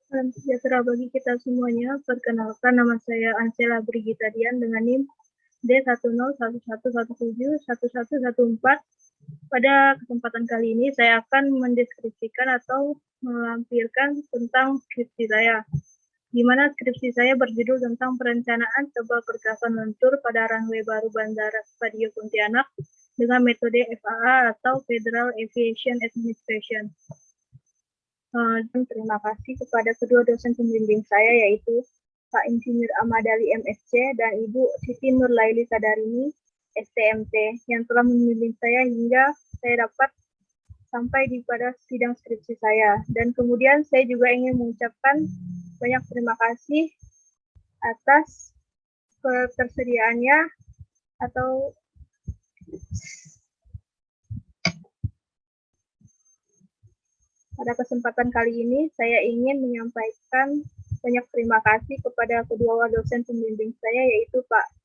Salam sejahtera bagi kita semuanya. Perkenalkan, nama saya Ansela Brigita Dian dengan NIM D1011171114. Pada kesempatan kali ini saya akan mendeskripsikan atau melampirkan tentang skripsi saya, di mana skripsi saya berjudul tentang perencanaan tebal pergerakan lentur pada runway baru Bandara Spadio Pontianak dengan metode FAA atau Federal Aviation Administration. Dan terima kasih kepada kedua dosen pembimbing saya, yaitu Pak Insinyur Ahmad Ali MSc dan Ibu Siti Nurlaili Sadarini STMT yang telah membimbing saya hingga saya dapat sampai di pada sidang skripsi saya. Dan kemudian saya juga ingin mengucapkan banyak terima kasih atas ketersediaannya atau pada kesempatan kali ini saya ingin menyampaikan banyak terima kasih kepada kedua dosen pembimbing saya, yaitu Pak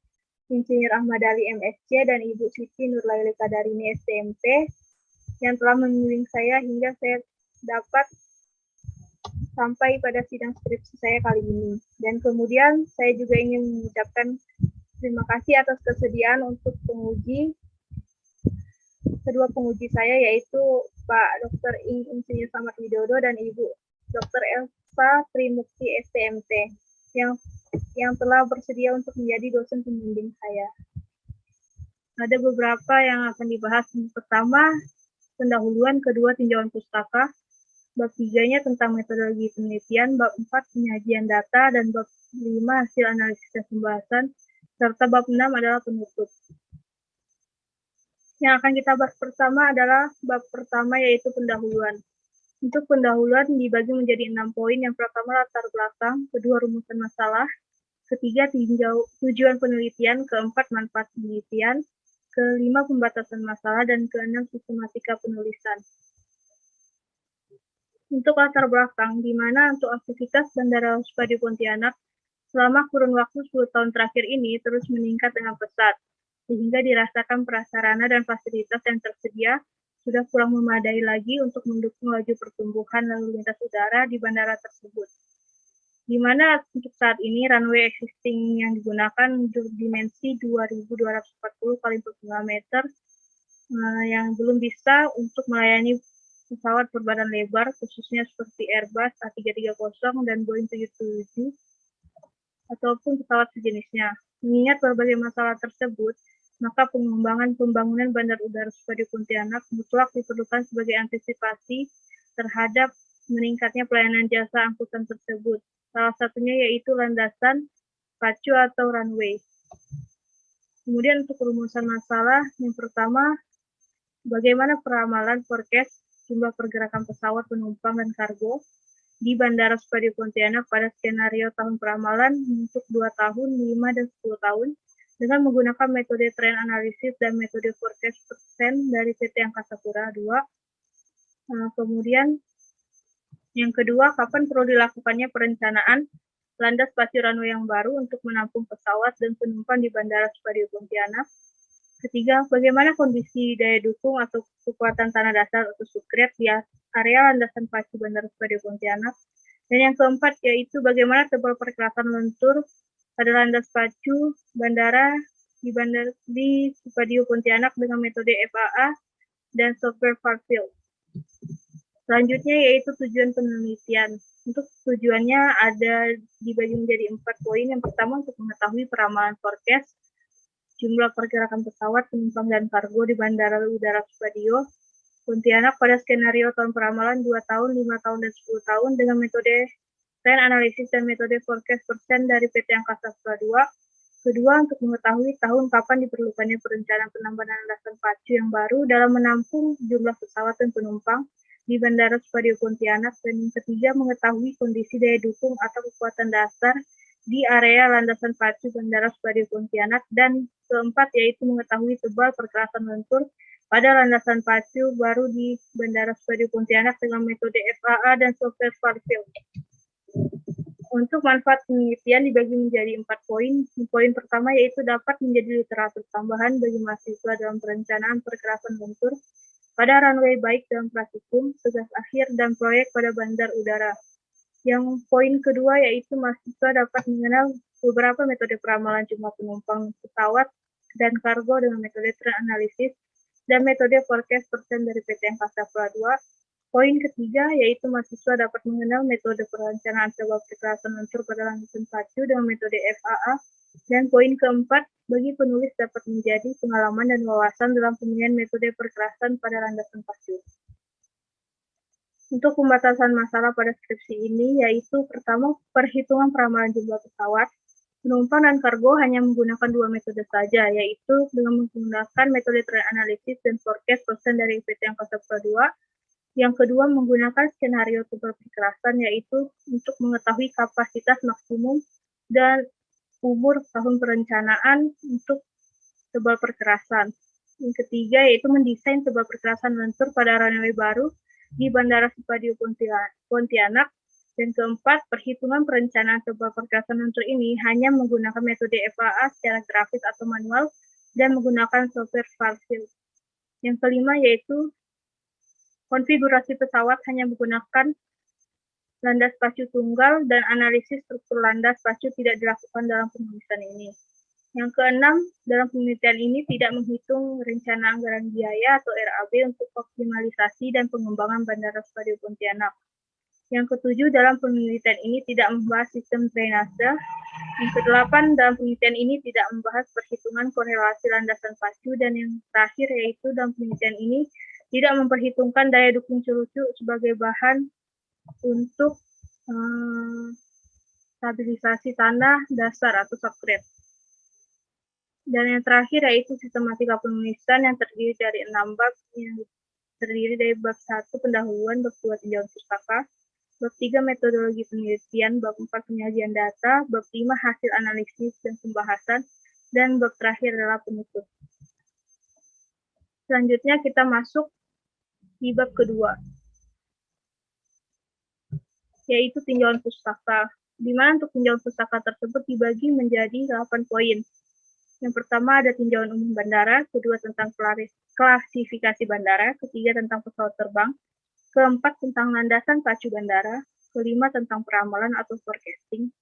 Insinyur Ahmad Ali MSc dan Ibu Siti Nurlaili Sadarini STMT yang telah membimbing saya hingga saya dapat sampai pada sidang skripsi saya kali ini. Dan kemudian saya juga ingin mengucapkan terima kasih atas kesediaan untuk kedua penguji saya, yaitu Pak Dr. Insinyur Samad Widodo dan Ibu Dr. Elsa Trimukti STMT yang telah bersedia untuk menjadi dosen pembimbing saya. Ada beberapa yang akan dibahas. Pertama, pendahuluan, kedua tinjauan pustaka, bab 3-nya tentang metodologi penelitian, bab 4 penyajian data, dan bab 5 hasil analisis dan pembahasan, serta bab 6 adalah penutup. Yang akan kita bahas pertama adalah bab pertama, yaitu pendahuluan. Untuk pendahuluan dibagi menjadi 6 poin. Yang pertama latar belakang, kedua rumusan masalah, ketiga tujuan penelitian, keempat manfaat penelitian, kelima pembatasan masalah, dan keenam sistematika penulisan. Untuk latar belakang, di mana untuk aktivitas Bandara Spadio Pontianak selama kurun waktu 10 tahun terakhir ini terus meningkat dengan pesat, sehingga dirasakan prasarana dan fasilitas yang tersedia sudah kurang memadai lagi untuk mendukung laju pertumbuhan lalu lintas udara di bandara tersebut. Di mana untuk saat ini runway existing yang digunakan dimensi 2.240 kali 45 meter yang belum bisa untuk melayani pesawat berbadan lebar, khususnya seperti Airbus A330 dan Boeing 777 ataupun pesawat sejenisnya. Mengingat berbagai masalah tersebut, maka pengembangan pembangunan Bandar Udara Spadio Pontianak mutlak diperlukan sebagai antisipasi terhadap meningkatnya pelayanan jasa angkutan tersebut. Salah satunya yaitu landasan pacu atau runway. Kemudian untuk rumusan masalah, yang pertama, bagaimana peramalan forecast jumlah pergerakan pesawat penumpang dan kargo di Bandara Spadio Pontianak pada skenario tahun peramalan untuk 2 tahun, 5, dan 10 tahun dengan menggunakan metode trend analysis dan metode forecast persen dari PT Angkasa Pura II. Kemudian yang kedua, kapan perlu dilakukannya perencanaan landas pacu runway yang baru untuk menampung pesawat dan penumpang di Bandara Spadio Pontianak. Ketiga, bagaimana kondisi daya dukung atau kekuatan tanah dasar atau sukret di area landasan pacu Bandara Spadio Pontianak. Dan yang keempat, yaitu bagaimana tebal pergerakan lentur pada landas pacu bandara di Spadio Pontianak dengan metode FAA dan software far field. Selanjutnya yaitu tujuan penelitian. Untuk tujuannya ada dibagi menjadi 4 poin. Yang pertama, untuk mengetahui peramalan forecast jumlah pergerakan pesawat, penumpang, dan kargo di Bandara Udara Spadio Pontianak pada skenario tahun peramalan 2 tahun, 5 tahun, dan 10 tahun dengan metode trend analysis dan metode forecast persen dari PT Angkasa Pura II. Kedua, untuk mengetahui tahun kapan diperlukannya perencanaan penambahan landasan pacu yang baru dalam menampung jumlah pesawat dan penumpang di Bandara Spadio Pontianak. Dan yang ketiga, mengetahui kondisi daya dukung atau kekuatan dasar di area landasan pacu Bandara Spadio Pontianak. Dan keempat, yaitu mengetahui tebal pergerakan lentur pada landasan pacu baru di Bandara Spadio Pontianak dengan metode FAA dan software far field. Untuk manfaat penelitian dibagi menjadi 4 poin. Poin pertama yaitu dapat menjadi literatur tambahan bagi mahasiswa dalam perencanaan pergerakan lentur pada runway baik dalam praktikum, tugas akhir, dan proyek pada bandar udara. Yang poin kedua yaitu mahasiswa dapat mengenal beberapa metode peramalan jumlah penumpang pesawat dan kargo dengan metode trend analysis dan metode forecast persen dari PT Angkasa Pura II. Poin ketiga yaitu mahasiswa dapat mengenal metode perencanaan sebab kekerasan unsur pada landasan pacu dengan metode FAA. Dan poin keempat, bagi penulis dapat menjadi pengalaman dan wawasan dalam pemilihan metode perkerasan pada landasan pacu. Untuk pembatasan masalah pada skripsi ini yaitu pertama, perhitungan peramalan jumlah pesawat. Penumpang dan kargo hanya menggunakan dua metode saja, yaitu dengan menggunakan metode trend analysis dan forecast persen dari PT Angkasa Pura II. Yang kedua, menggunakan skenario tebal perkerasan, yaitu untuk mengetahui kapasitas maksimum dan umur tahun perencanaan untuk tebal perkerasan. Yang ketiga, yaitu mendesain tebal perkerasan lentur pada runway baru di Bandara Supadio Pontianak. Dan keempat, perhitungan perencanaan tebal perkerasan lentur ini hanya menggunakan metode FAA secara grafis atau manual dan menggunakan software FARSIL. Yang kelima, yaitu konfigurasi pesawat hanya menggunakan landas pacu tunggal dan analisis struktur landas pacu tidak dilakukan dalam penulisan ini. Yang keenam, dalam penelitian ini tidak menghitung rencana anggaran biaya atau RAB untuk optimalisasi dan pengembangan Bandara Supadio Pontianak. Yang ketujuh, dalam penelitian ini tidak membahas sistem drainase. Yang kedelapan, dalam penelitian ini tidak membahas perhitungan korelasi landasan pacu. Dan yang terakhir yaitu dalam penelitian ini tidak memperhitungkan daya dukung celucu sebagai bahan untuk stabilisasi tanah dasar atau subgrade. Dan yang terakhir yaitu sistematika penulisan yang terdiri dari 6 bab, yang terdiri dari bab 1 pendahuluan, bab 2 tinjauan pustaka, bab 3 metodologi penelitian, bab 4 penyajian data, bab 5 hasil analisis dan pembahasan, dan bab terakhir adalah penutup. Selanjutnya kita masuk di bab kedua, yaitu tinjauan pustaka, di mana untuk tinjauan pustaka tersebut dibagi menjadi 8 poin. Yang pertama ada tinjauan umum bandara, kedua tentang klasifikasi bandara, ketiga tentang pesawat terbang, keempat tentang landasan pacu bandara, kelima tentang peramalan atau forecasting,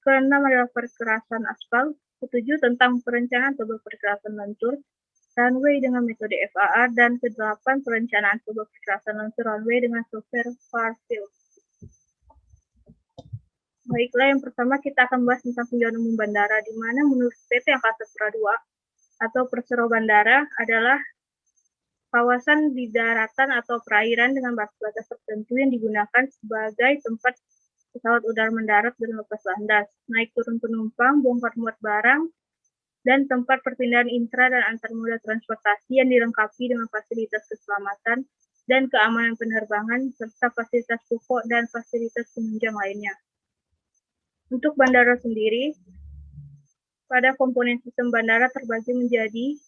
keenam adalah perkerasan aspal, ketujuh tentang perencanaan tebal perkerasan lentur, runway dengan metode FAA, dan kedelapan perencanaan tebal perkerasan lentur runway dengan software FARSIL. Baiklah, yang pertama kita akan bahas tentang tinjauan umum bandara, di mana menurut PT Angkasa Pura II atau Persero Bandara adalah kawasan di daratan atau perairan dengan batas-batas tertentu yang digunakan sebagai tempat pesawat udara mendarat dan lepas landas, naik turun penumpang, bongkar muat barang, dan tempat perpindahan intra dan antar moda transportasi yang dilengkapi dengan fasilitas keselamatan dan keamanan penerbangan, serta fasilitas pokok dan fasilitas penunjang lainnya. Untuk bandara sendiri, pada komponen sistem bandara terbagi menjadi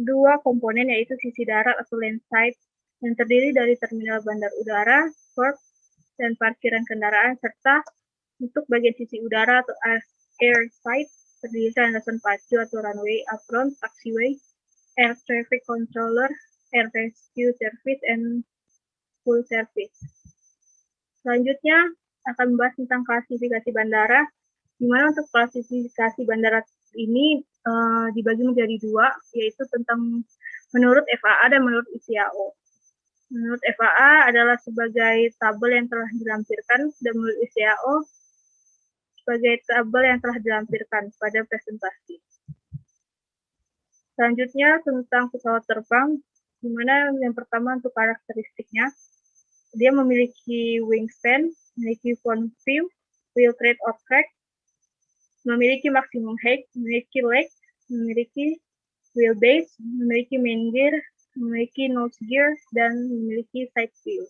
dua komponen, yaitu sisi darat atau landside, yang terdiri dari terminal bandar udara, port, dan parkiran kendaraan, serta untuk bagian sisi udara atau airside, terdiri dari landasan pacu atau runway, apron, taxiway, air traffic controller, air rescue service, and full service. Selanjutnya akan membahas tentang klasifikasi bandara, di mana untuk klasifikasi bandara ini dibagi menjadi dua, yaitu tentang menurut FAA dan menurut ICAO. Menurut FAA adalah sebagai tabel yang telah dilampirkan, dan menurut ICAO sebagai tabel yang telah dilampirkan pada presentasi. Selanjutnya tentang pesawat terbang, di mana yang pertama untuk karakteristiknya, dia memiliki wingspan, memiliki front view, wheel trade or crack, memiliki maksimum height, memiliki leg, memiliki wheelbase, memiliki main gear, memiliki nose gear, dan memiliki side view.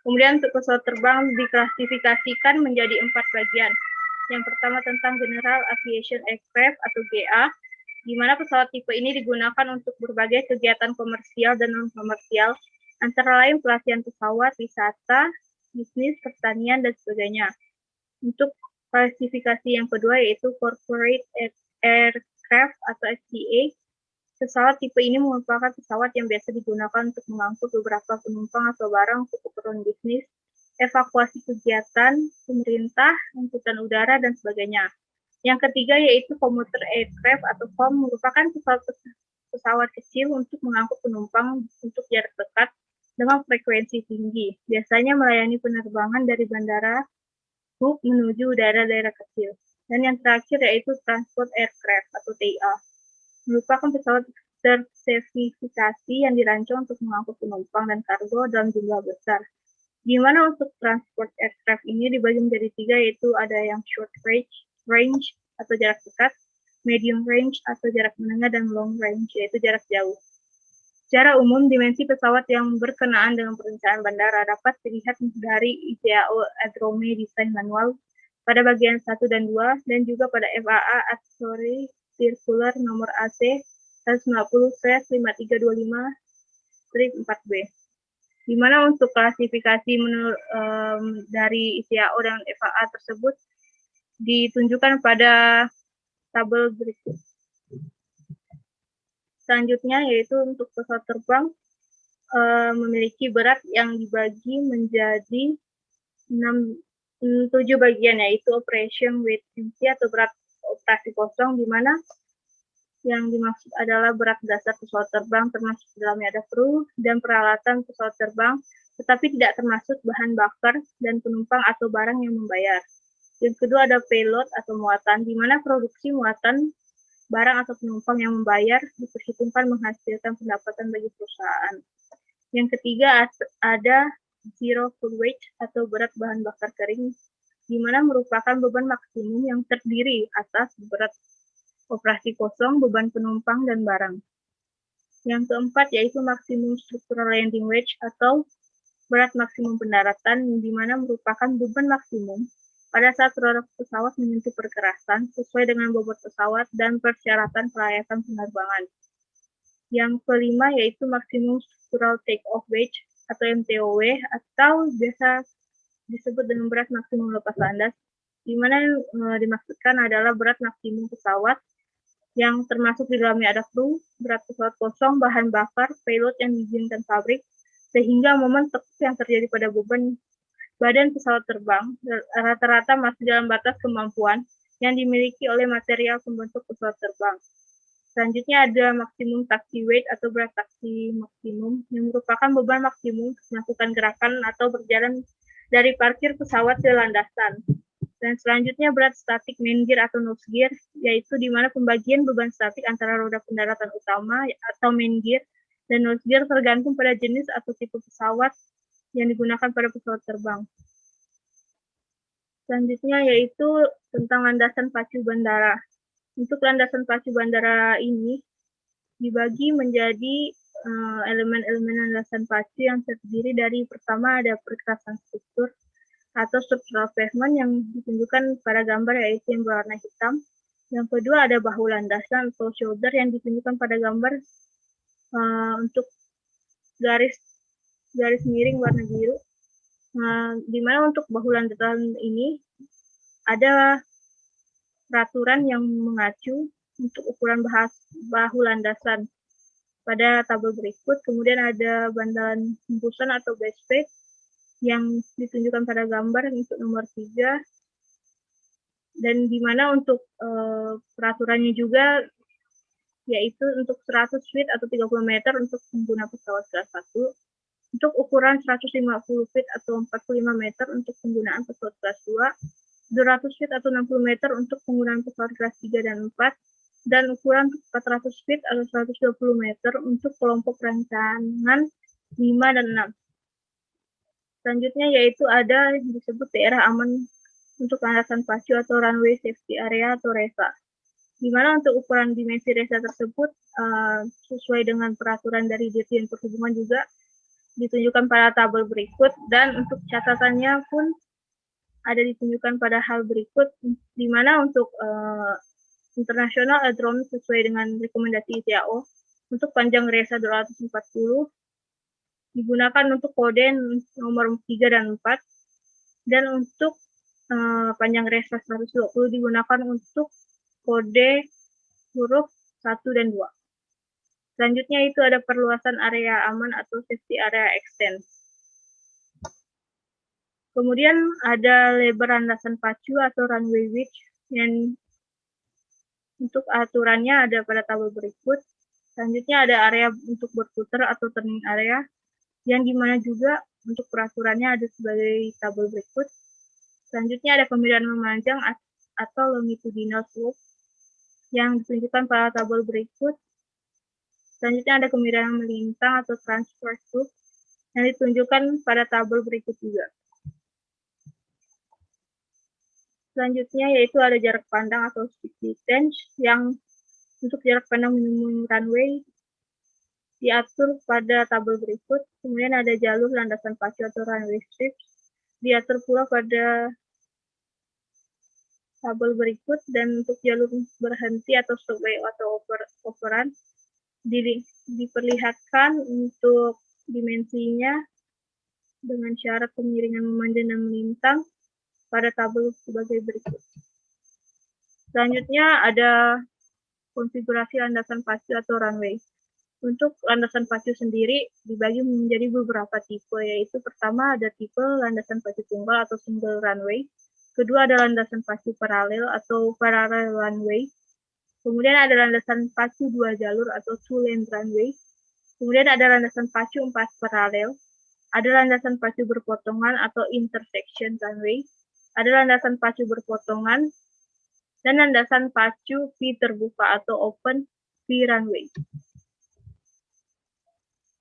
Kemudian untuk pesawat terbang diklasifikasikan menjadi 4 bagian. Yang pertama tentang General Aviation Aircraft atau GA, di mana pesawat tipe ini digunakan untuk berbagai kegiatan komersial dan non-komersial, antara lain pelatihan pesawat, wisata, bisnis, pertanian, dan sebagainya. Untuk klasifikasi yang kedua yaitu Corporate Aircraft atau SCA, Pesawat tipe ini merupakan pesawat yang biasa digunakan untuk mengangkut beberapa penumpang atau barang untuk keperluan bisnis, evakuasi kegiatan, pemerintah, angkutan udara, dan sebagainya. Yang ketiga yaitu commuter aircraft atau COM merupakan pesawat kecil untuk mengangkut penumpang untuk jarak dekat dengan frekuensi tinggi. Biasanya melayani penerbangan dari bandara, hub menuju daerah-daerah kecil. Dan yang terakhir yaitu transport aircraft atau TIA. Merupakan pesawat tersertifikasi yang dirancang untuk mengangkut penumpang dan kargo dalam jumlah besar. Di mana untuk transport aircraft ini dibagi menjadi tiga, yaitu ada yang short range atau jarak dekat, medium range atau jarak menengah, dan long range yaitu jarak jauh. Secara umum, dimensi pesawat yang berkenaan dengan perencanaan bandara dapat dilihat dari ICAO Aerodrome Design Manual pada bagian 1 dan 2, dan juga pada FAA Authority Circular nomor AC 190/5325-4B. Di mana untuk klasifikasi dari ICAO dan FAA tersebut ditunjukkan pada tabel berikut. Selanjutnya yaitu untuk pesawat terbang memiliki berat yang dibagi menjadi 7 bagian, yaitu operation weight empty atau berat operasi kosong, di mana yang dimaksud adalah berat dasar pesawat terbang termasuk dalamnya ada kru dan peralatan pesawat terbang, tetapi tidak termasuk bahan bakar dan penumpang atau barang yang membayar. Yang kedua ada payload atau muatan, di mana produksi muatan barang atau penumpang yang membayar diperhitungkan menghasilkan pendapatan bagi perusahaan. Yang ketiga ada zero fuel weight atau berat bahan bakar kering, di mana merupakan beban maksimum yang terdiri atas berat operasi kosong, beban penumpang, dan barang. Yang keempat yaitu maksimum structural landing weight atau berat maksimum pendaratan, di mana merupakan beban maksimum pada saat roda pesawat menyentuh perkerasan sesuai dengan bobot pesawat dan persyaratan kelayakan penerbangan. Yang kelima yaitu maksimum structural take-off weight atau MTOW atau biasa disebut dengan berat maksimum lepas landas, di mana dimaksudkan adalah berat maksimum pesawat yang termasuk di dalamnya ada kru, berat pesawat kosong, bahan bakar, payload yang diizinkan pabrik, sehingga momen tekuk yang terjadi pada beban badan pesawat terbang rata-rata masih dalam batas kemampuan yang dimiliki oleh material pembentuk pesawat terbang. Selanjutnya ada maksimum taxi weight atau berat taksi maksimum, yang merupakan beban maksimum melakukan gerakan atau berjalan dari parkir pesawat ke landasan. Dan selanjutnya berat static main gear atau nose gear, yaitu di mana pembagian beban statik antara roda pendaratan utama atau main gear dan nose gear tergantung pada jenis atau tipe pesawat yang digunakan pada pesawat terbang. Selanjutnya yaitu tentang landasan pacu bandara. Untuk landasan pacu bandara ini dibagi menjadi elemen-elemen landasan pacu yang terdiri dari pertama ada perkerasan struktur atau structural pavement yang ditunjukkan pada gambar yaitu yang berwarna hitam. Yang kedua ada bahu landasan atau shoulder yang ditunjukkan pada gambar untuk garis miring warna biru. Di mana untuk bahu landasan ini ada peraturan yang mengacu untuk ukuran bahu landasan pada tabel berikut. Kemudian ada bantalan hembusan atau base plate yang ditunjukkan pada gambar untuk nomor 3, dan di mana untuk peraturannya juga yaitu untuk 100 feet atau 30 meter untuk pengguna pesawat kelas 1, untuk ukuran 150 feet atau 45 meter untuk penggunaan pesawat kelas 2, 200 feet atau 60 meter untuk penggunaan pesawat kelas 3 dan 4, dan ukuran 400 feet atau 120 meter untuk kelompok rancangan 5 dan 6. Selanjutnya yaitu ada yang disebut daerah aman untuk landasan pacu atau runway safety area atau RESA. Di mana untuk ukuran dimensi RESA tersebut sesuai dengan peraturan dari Dirjen Perhubungan juga ditunjukkan pada tabel berikut, dan untuk catatannya pun ada ditunjukkan pada hal berikut, di mana untuk International Airborne sesuai dengan rekomendasi ICAO untuk panjang RESA 240 digunakan untuk kode nomor 3 dan 4, dan untuk panjang RESA 120 digunakan untuk kode huruf 1 dan 2. Selanjutnya itu ada perluasan area aman atau safety area extend. Kemudian ada lebar landasan pacu atau runway width yang untuk aturannya ada pada tabel berikut. Selanjutnya ada area untuk berputar atau turning area yang dimana juga untuk peraturannya ada sebagai tabel berikut. Selanjutnya ada pemilihan memanjang atau longitudinal slope yang ditunjukkan pada tabel berikut. Selanjutnya ada kemiringan melintang atau transverse slope yang ditunjukkan pada tabel berikut juga. Selanjutnya yaitu ada jarak pandang atau speed distance yang untuk jarak pandang minimum runway diatur pada tabel berikut. Kemudian ada jalur landasan pacu atau runway strips diatur pula pada tabel berikut, dan untuk jalur berhenti atau stopway atau operan diperlihatkan untuk dimensinya dengan syarat kemiringan memanjang dan melintang pada tabel sebagai berikut. Selanjutnya ada konfigurasi landasan pacu atau runway. Untuk landasan pacu sendiri dibagi menjadi beberapa tipe, yaitu pertama ada tipe landasan pacu tunggal atau single runway. Kedua ada landasan pacu paralel atau parallel runway. Kemudian ada landasan pacu 2 jalur atau two lane runway. Kemudian ada landasan pacu 4 paralel. Ada landasan pacu berpotongan atau intersection runway. Ada landasan pacu berpotongan, dan landasan pacu V terbuka atau open V runway.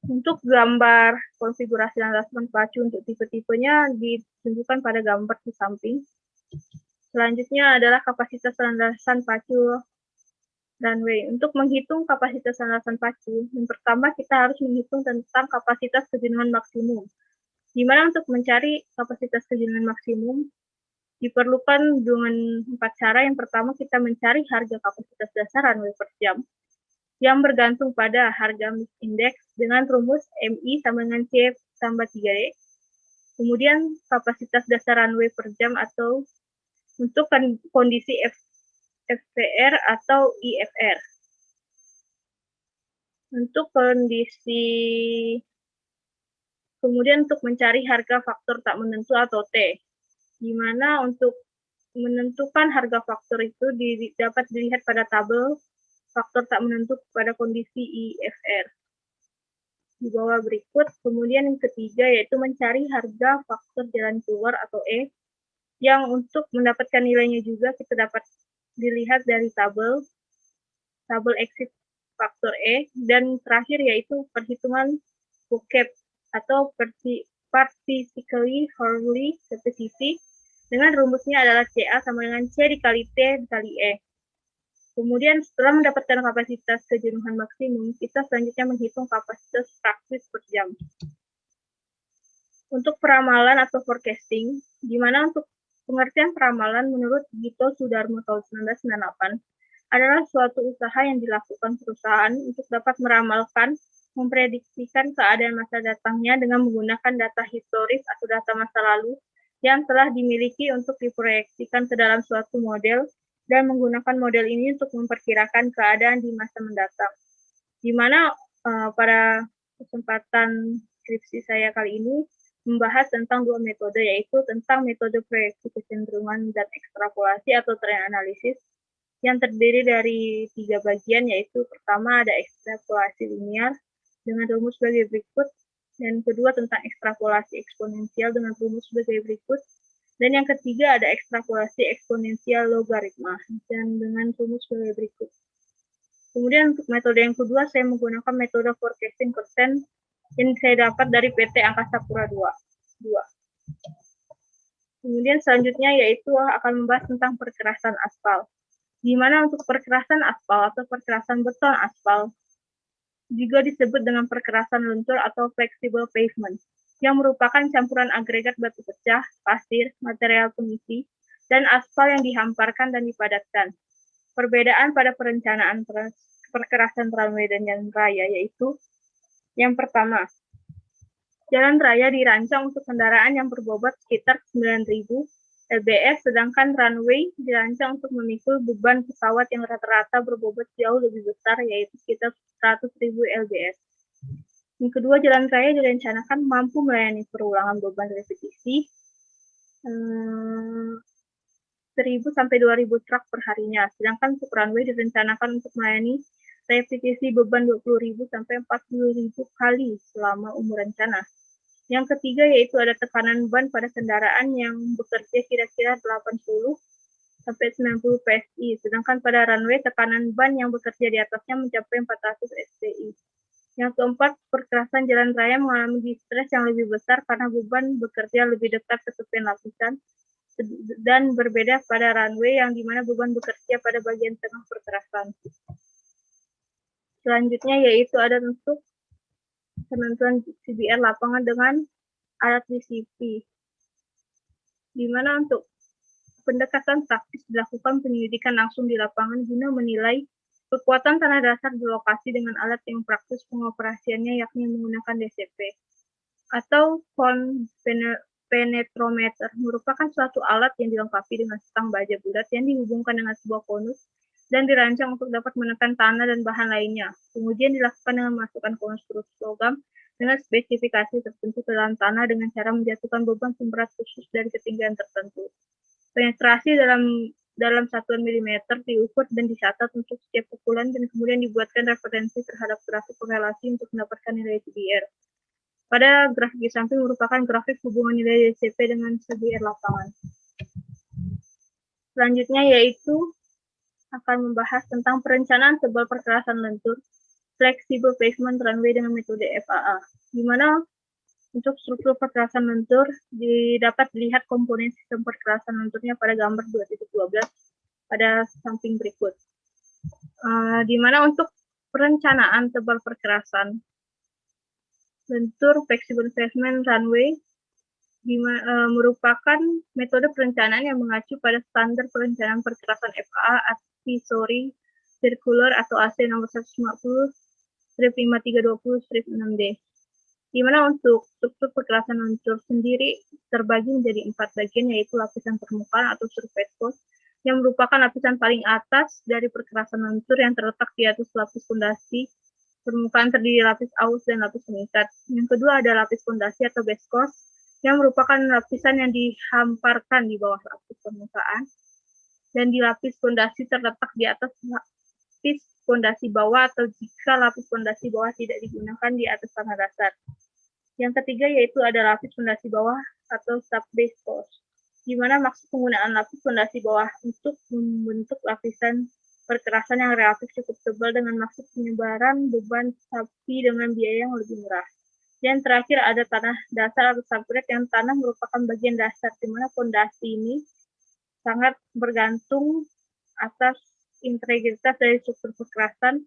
Untuk gambar konfigurasi landasan pacu untuk tipe-tipenya ditunjukkan pada gambar di samping. Selanjutnya adalah kapasitas landasan pacu runway. Untuk menghitung kapasitas landasan pacu, yang pertama kita harus menghitung tentang kapasitas kejenuhan maksimum. Di mana untuk mencari kapasitas kejenuhan maksimum, diperlukan dengan 4 cara. Yang pertama kita mencari harga kapasitas dasar runway per jam yang bergantung pada harga mix index dengan rumus MI sama dengan C tambah 3D. Kemudian kapasitas dasar runway per jam atau untuk kondisi FPR atau IFR. Untuk kondisi kemudian untuk mencari harga faktor tak menentu atau T, di mana untuk menentukan harga faktor itu dapat dilihat pada tabel faktor tak menentu pada kondisi IFR di bawah berikut. Kemudian yang ketiga yaitu mencari harga faktor jalan keluar atau E, yang untuk mendapatkan nilainya juga kita dapat dilihat dari tabel exit faktor E. Dan terakhir yaitu perhitungan vocab atau partially wholly capacity, dengan rumusnya adalah CA sama dengan C dikali T dikali E. Kemudian setelah mendapatkan kapasitas kejenuhan maksimum, kita selanjutnya menghitung kapasitas praktis per jam. Untuk peramalan atau forecasting, di mana untuk pengertian peramalan menurut Gito Sudarmo tahun 1998 adalah suatu usaha yang dilakukan perusahaan untuk dapat meramalkan, memprediksikan keadaan masa datangnya dengan menggunakan data historis atau data masa lalu yang telah dimiliki untuk diproyeksikan ke dalam suatu model, dan menggunakan model ini untuk memperkirakan keadaan di masa mendatang. Di mana pada kesempatan skripsi saya kali ini membahas tentang 2 metode, yaitu tentang metode proyeksi kecenderungan dan ekstrapolasi atau trend analysis yang terdiri dari 3 bagian, yaitu pertama ada ekstrapolasi linear dengan rumus sebagai berikut, dan kedua tentang ekstrapolasi eksponensial dengan rumus sebagai berikut, dan yang ketiga ada ekstrapolasi eksponensial logaritma dan dengan rumus sebagai berikut. Kemudian untuk metode yang kedua saya menggunakan metode forecasting persen yang saya dapat dari PT Angkasa Pura II. Kemudian selanjutnya yaitu akan membahas tentang perkerasan aspal. Di mana untuk perkerasan aspal atau perkerasan beton aspal juga disebut dengan perkerasan lentur atau flexible pavement, yang merupakan campuran agregat batu pecah, pasir, material pengisi, dan aspal yang dihamparkan dan dipadatkan. Perbedaan pada perencanaan perkerasan runway dan jalan raya yaitu yang pertama, jalan raya dirancang untuk kendaraan yang berbobot sekitar 9.000 LBS, sedangkan runway dirancang untuk memikul beban pesawat yang rata-rata berbobot jauh lebih besar, yaitu sekitar 100.000 LBS. Yang kedua, jalan raya direncanakan mampu melayani perulangan beban repetisi 1.000 sampai 2.000 truk per harinya, sedangkan untuk runway direncanakan untuk melayani repetisi beban 20.000 sampai 40.000 kali selama umur rencana. Yang ketiga yaitu ada tekanan ban pada kendaraan yang bekerja kira-kira 80 sampai 90 PSI, sedangkan pada runway tekanan ban yang bekerja di atasnya mencapai 400 SPI. Yang keempat, perkerasan jalan raya mengalami distres yang lebih besar karena beban bekerja lebih dekat ke tepian lapisan dan berbeda pada runway yang dimana beban bekerja pada bagian tengah perkerasan. Selanjutnya yaitu ada untuk penentuan CBR lapangan dengan alat DCP, di mana untuk pendekatan praktis dilakukan penyelidikan langsung di lapangan guna menilai kekuatan tanah dasar di lokasi dengan alat yang praktis pengoperasiannya, yakni menggunakan DCP atau Cone Penetrometer, merupakan suatu alat yang dilengkapi dengan stang baja bulat yang dihubungkan dengan sebuah konus dan dirancang untuk dapat menekan tanah dan bahan lainnya. Pengujian dilakukan dengan memasukkan konstruk logam dengan spesifikasi tertentu ke dalam tanah dengan cara menjatuhkan beban seberat khusus dari ketinggian tertentu. Penetrasi dalam satuan milimeter diukur dan dicatat untuk setiap pukulan dan kemudian dibuatkan referensi terhadap grafik korelasi untuk mendapatkan nilai CBR. Pada grafik di samping merupakan grafik hubungan nilai DCP dengan CBR lapangan. Selanjutnya yaitu akan membahas tentang perencanaan tebal perkerasan lentur, flexible pavement runway dengan metode FAA, di mana untuk struktur perkerasan lentur dapat dilihat komponen sistem perkerasan lenturnya pada gambar 2.12 pada samping berikut. Di mana untuk perencanaan tebal perkerasan lentur flexible pavement runway merupakan metode perencanaan yang mengacu pada standar perencanaan perkerasan FAA Advisory Circular atau AC nomor 150/5320/6D, di mana untuk struktur perkerasan lentur sendiri terbagi menjadi 4 bagian, yaitu lapisan permukaan atau surface force yang merupakan lapisan paling atas dari perkerasan lentur yang terletak di atas lapis fondasi. Permukaan terdiri lapis aus dan lapis pengikat. Yang kedua ada lapis fondasi atau base course yang merupakan lapisan yang dihamparkan di bawah lapis permukaan, dan di lapis fondasi terletak di atas lapis fondasi bawah atau jika lapis fondasi bawah tidak digunakan di atas tanah dasar. Yang ketiga yaitu ada lapis fondasi bawah atau sub-base course, di mana maksud penggunaan lapis fondasi bawah untuk membentuk lapisan perkerasan yang relatif cukup tebal dengan maksud penyebaran beban tapi dengan biaya yang lebih murah. Dan terakhir ada tanah dasar atau subgrade, yang tanah merupakan bagian dasar di mana fondasi ini sangat bergantung atas integritas dari struktur perkerasan,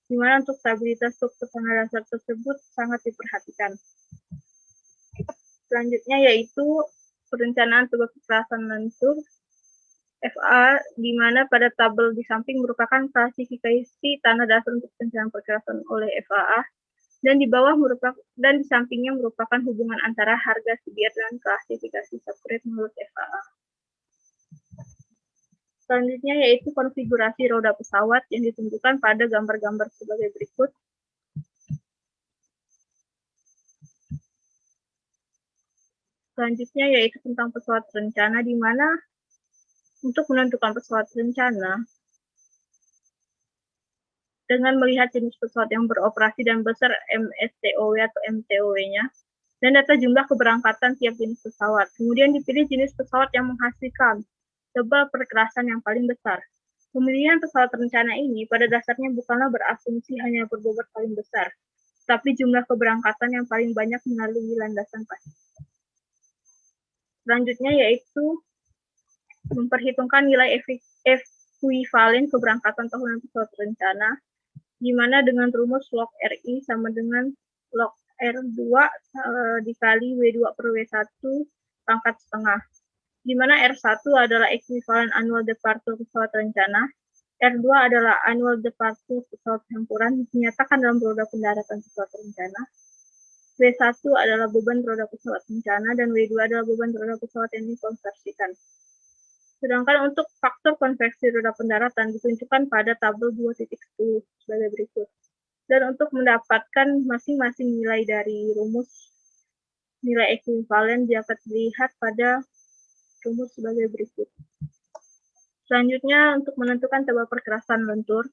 di mana untuk stabilitas struktur tanah dasar tersebut sangat diperhatikan. Selanjutnya yaitu perencanaan tebal perkerasan lentur FA, di mana pada tabel di samping merupakan klasifikasi tanah dasar untuk perencanaan perkerasan oleh FAA, dan di bawah dan di sampingnya merupakan hubungan antara harga CBR dan klasifikasi subgrade menurut FAA. Selanjutnya yaitu konfigurasi roda pesawat yang ditunjukkan pada gambar-gambar sebagai berikut. Selanjutnya yaitu tentang pesawat rencana, di mana untuk menentukan pesawat rencana dengan melihat jenis pesawat yang beroperasi dan besar MSTOW atau MTOW-nya, dan data jumlah keberangkatan tiap jenis pesawat. Kemudian dipilih jenis pesawat yang menghasilkan tebal perkerasan yang paling besar. Pemilihan pesawat rencana ini pada dasarnya bukanlah berasumsi hanya berbobot paling besar, tapi jumlah keberangkatan yang paling banyak melalui landasan pasti. Selanjutnya yaitu memperhitungkan nilai ekuivalen keberangkatan tahunan pesawat rencana, di mana dengan rumus log RI sama dengan log R2 dikali W2 per W1 pangkat setengah, di mana R1 adalah ekuivalen annual departure pesawat rencana, R2 adalah annual departure pesawat campuran dinyatakan dalam roda pendaratan pesawat rencana, W1 adalah beban roda pesawat bencana dan W2 adalah beban roda pesawat yang dikonversikan. Sedangkan untuk faktor konveksi roda pendaratan ditunjukkan pada tabel 2.10 sebagai berikut. Dan untuk mendapatkan masing-masing nilai dari rumus nilai ekuivalen dapat dilihat pada rumus sebagai berikut. Selanjutnya untuk menentukan tebal perkerasan lentur.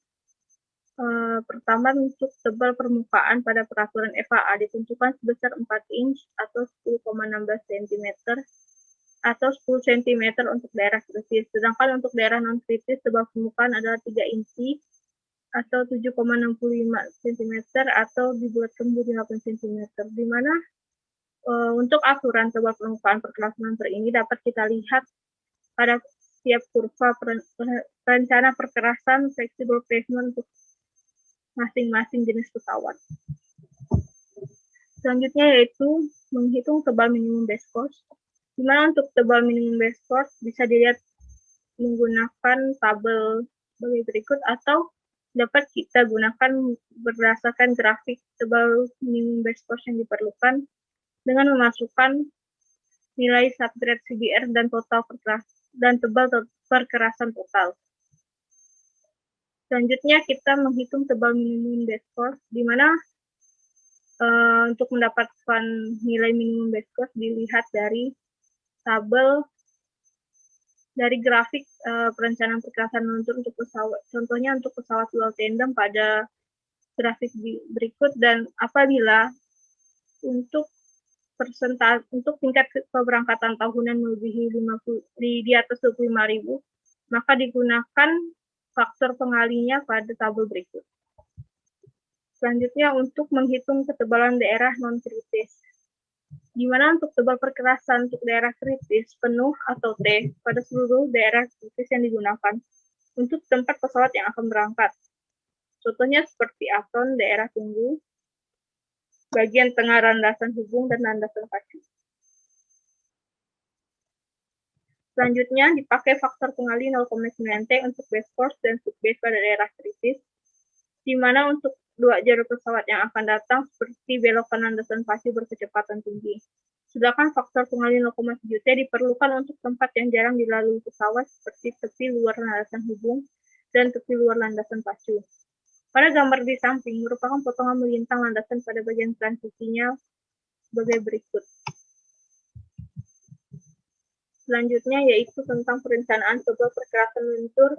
Pertama untuk tebal permukaan pada peraturan FAA ditentukan sebesar 4 inch atau 10,16 cm atau 10 cm untuk daerah kritis. Sedangkan untuk daerah non-kritis tebal permukaan adalah 3 inci atau 7,65 cm atau dibulatkan menjadi 8 cm. Di mana untuk aturan tebal permukaan perkerasan lentur ini dapat kita lihat pada setiap kurva rencana perkerasan flexible pavement untuk masing-masing jenis pesawat. Selanjutnya yaitu menghitung tebal minimum base cost. Di mana untuk tebal minimum base cost bisa dilihat menggunakan tabel sebagai berikut atau dapat kita gunakan berdasarkan grafik tebal minimum base cost yang diperlukan dengan memasukkan nilai subgrade CBR dan total dan tebal perkerasan total. Selanjutnya kita menghitung tebal minimum base cost, di mana untuk mendapatkan nilai minimum base cost dilihat dari tabel dari grafik perencanaan perkerasan lentur untuk pesawat. Contohnya untuk pesawat dual tandem pada grafik berikut, dan apabila untuk tingkat keberangkatan tahunan melebihi di atas 25.000, maka digunakan faktor pengalinya pada tabel berikut. Selanjutnya untuk menghitung ketebalan daerah non-kritis. Di mana untuk tebal perkerasan untuk daerah kritis penuh atau T pada seluruh daerah kritis yang digunakan untuk tempat pesawat yang akan berangkat. Contohnya seperti apron, daerah tunggu, bagian tengah landasan hubung, dan landasan pacu. Selanjutnya dipakai faktor pengali 0,9 T untuk base force dan subbase pada daerah kritis, di mana untuk dua jalur pesawat yang akan datang seperti belokan landasan pacu berkecepatan tinggi. Sedangkan faktor pengali 0,7 T diperlukan untuk tempat yang jarang dilalui pesawat seperti tepi luar landasan hubung dan tepi luar landasan pacu. Pada gambar di samping merupakan potongan melintang landasan pada bagian transisinya sebagai berikut. Selanjutnya yaitu tentang perencanaan tebal perkerasan lentur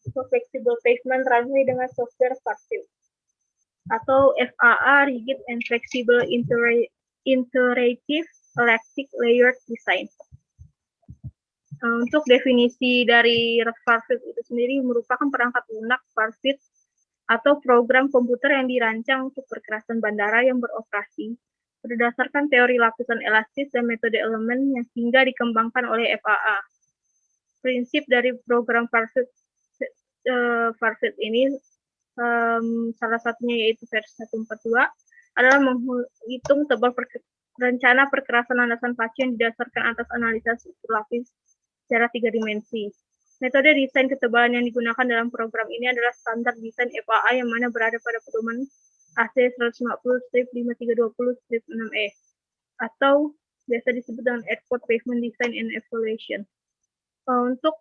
flexible pavement runway dengan software FARFIT atau FAA Rigid and Flexible Iterative Elastic Layered Design. Untuk definisi dari FARFIT itu sendiri merupakan perangkat lunak FARFIT atau program komputer yang dirancang untuk perkerasan bandara yang beroperasi berdasarkan teori lapisan elastis dan metode elemen yang hingga dikembangkan oleh FAA. Prinsip dari program FARFIT ini salah satunya yaitu versi 142 adalah menghitung tebal rencana perkerasan landasan pacu yang didasarkan atas analisa struktur lapis secara 3 dimensi. Metode desain ketebalan yang digunakan dalam program ini adalah standar desain FAA yang mana berada pada pedoman AC 150-5320-6E atau biasa disebut dengan Airport Pavement Design and Evaluation. Untuk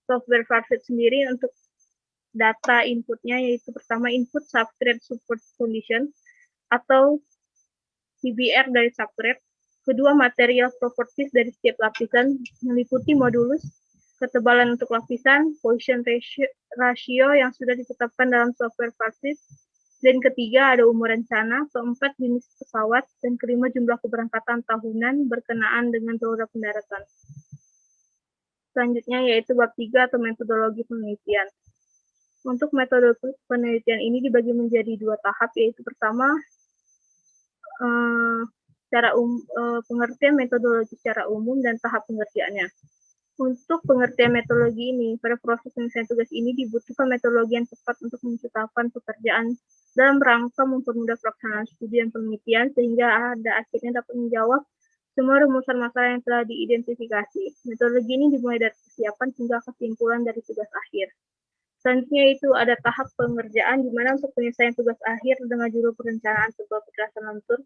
software FARFIT sendiri, untuk data inputnya yaitu pertama input subgrade support condition atau CBR dari subgrade, kedua material properties dari setiap lapisan meliputi modulus, ketebalan untuk lapisan, position ratio yang sudah ditetapkan dalam software FARFIT, dan ketiga ada umur rencana, keempat jenis pesawat, dan kelima jumlah keberangkatan tahunan berkenaan dengan roda pendaratan. Selanjutnya yaitu bab 3 atau metodologi penelitian. Untuk metode penelitian ini dibagi menjadi 2 tahap, yaitu pertama pengertian metodologi secara umum dan tahap pengerjaannya. Untuk pengertian metodologi ini, pada proses penyelesaian tugas ini dibutuhkan metodologi yang tepat untuk menciptakan pekerjaan dalam rangka mempermudah pelaksanaan studi dan penelitian sehingga akhirnya dapat menjawab semua rumusan masalah yang telah diidentifikasi. Metodologi ini dimulai dari persiapan hingga kesimpulan dari tugas akhir. Selanjutnya itu ada tahap pengerjaan di mana untuk penyelesaian tugas akhir dengan judul perencanaan tebal perkerasan lentur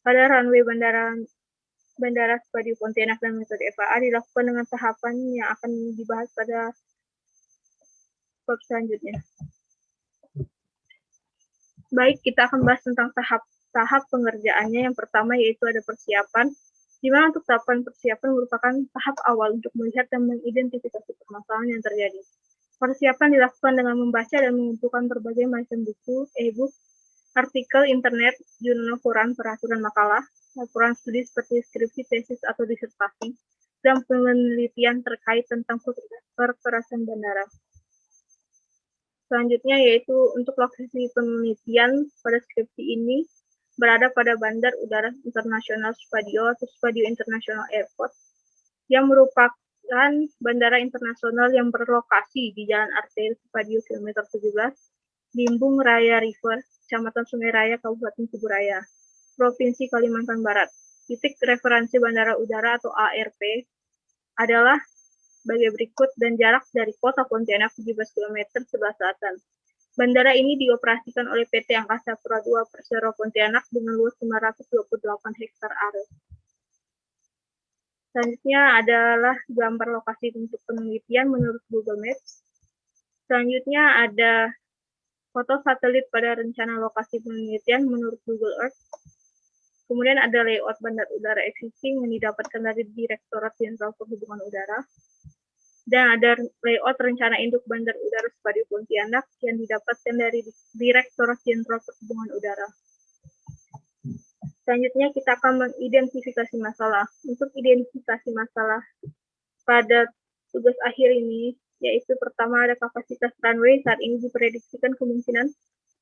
pada runway Bandara Spadio Pontianak dan metode FAA dilakukan dengan tahapan yang akan dibahas pada bab selanjutnya. Baik, kita akan bahas tentang tahap pengerjaannya. Yang pertama yaitu ada persiapan, di mana untuk tahapan persiapan merupakan tahap awal untuk melihat dan mengidentifikasi permasalahan yang terjadi. Persiapan dilakukan dengan membaca dan mengumpulkan berbagai macam buku, e-book, artikel internet, jurnal koran, peraturan makalah, laporan studi seperti skripsi, tesis, atau disertasi, dan penelitian terkait tentang perkerasan bandara. Selanjutnya yaitu untuk lokasi penelitian pada skripsi ini berada pada Bandar Udara Internasional Spadio atau Spadio International Airport yang merupakan bandara internasional yang berlokasi di Jalan Arteri Spadio kilometer 17, Limbung Raya River, Kecamatan Sungai Raya, Kabupaten Kuburaya, Provinsi Kalimantan Barat. Titik referensi bandara udara atau ARP adalah sebagai berikut dan jarak dari kota Pontianak 17 km sebelah selatan. Bandara ini dioperasikan oleh PT Angkasa Pura II Persero Pontianak dengan luas 528 hektar area. Selanjutnya adalah gambar lokasi untuk penelitian menurut Google Maps. Selanjutnya ada foto satelit pada rencana lokasi penelitian menurut Google Earth. Kemudian ada layout bandar udara existing yang didapatkan dari Direktorat Jenderal Perhubungan Udara. Dan ada layout rencana induk Bandar Udara Spadio Pontianak yang didapatkan dari Direktorat Jenderal Perhubungan Udara. Selanjutnya kita akan mengidentifikasi masalah. Untuk identifikasi masalah pada tugas akhir ini, yaitu pertama ada kapasitas runway, saat ini diprediksikan kemungkinan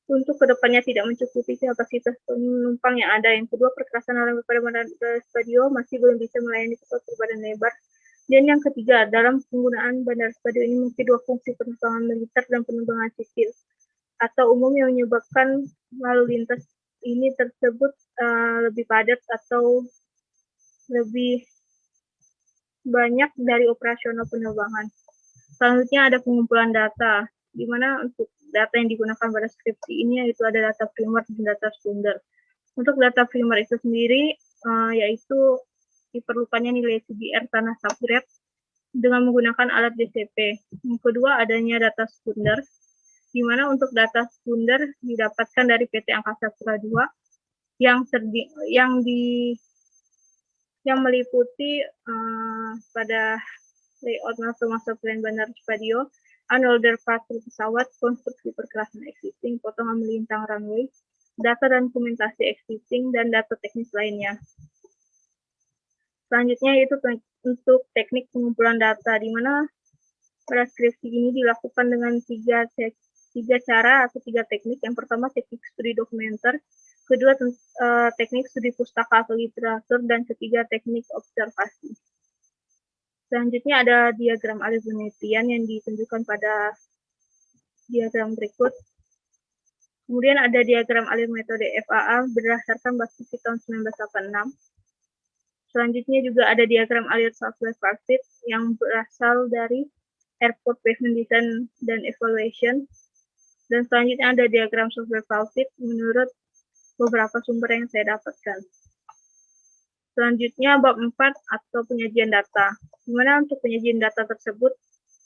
untuk kedepannya tidak mencukupi kapasitas penumpang yang ada. Yang kedua, perkerasan runway pada Bandar Udara Spadio masih belum bisa melayani pesawat berbadan lebar. Dan yang ketiga, dalam penggunaan Bandara Spadio ini memiliki dua fungsi, penerbangan militer dan penerbangan sipil atau umum yang menyebabkan lalu lintas ini tersebut lebih padat atau lebih banyak dari operasional penerbangan. Selanjutnya ada pengumpulan data, di mana untuk data yang digunakan pada skripsi ini yaitu ada data primer dan data sekunder. Untuk data primer itu sendiri yaitu diperlukannya nilai CBR tanah subgrade dengan menggunakan alat DCP. Yang kedua, adanya data sekunder, di mana untuk data sekunder didapatkan dari PT Angkasa Pura II yang meliputi pada layout master plan Bandara Spadio, annual departure pesawat, konstruksi perkerasan existing, potongan melintang runway, data dan dokumentasi existing, dan data teknis lainnya. Selanjutnya yaitu untuk teknik pengumpulan data, di mana pada skripsi ini dilakukan dengan tiga cara atau tiga teknik. Yang pertama teknik studi dokumenter, kedua teknik studi pustaka atau literatur, dan ketiga teknik observasi. Selanjutnya ada diagram alur penelitian yang ditunjukkan pada diagram berikut. Kemudian ada diagram alur metode FAA berdasarkan basis tahun 1986. Selanjutnya juga ada diagram alur software Farsit yang berasal dari Airport Pavement Design dan Evaluation. Dan selanjutnya ada diagram software Farsit menurut beberapa sumber yang saya dapatkan. Selanjutnya bab 4 atau penyajian data. Di mana untuk penyajian data tersebut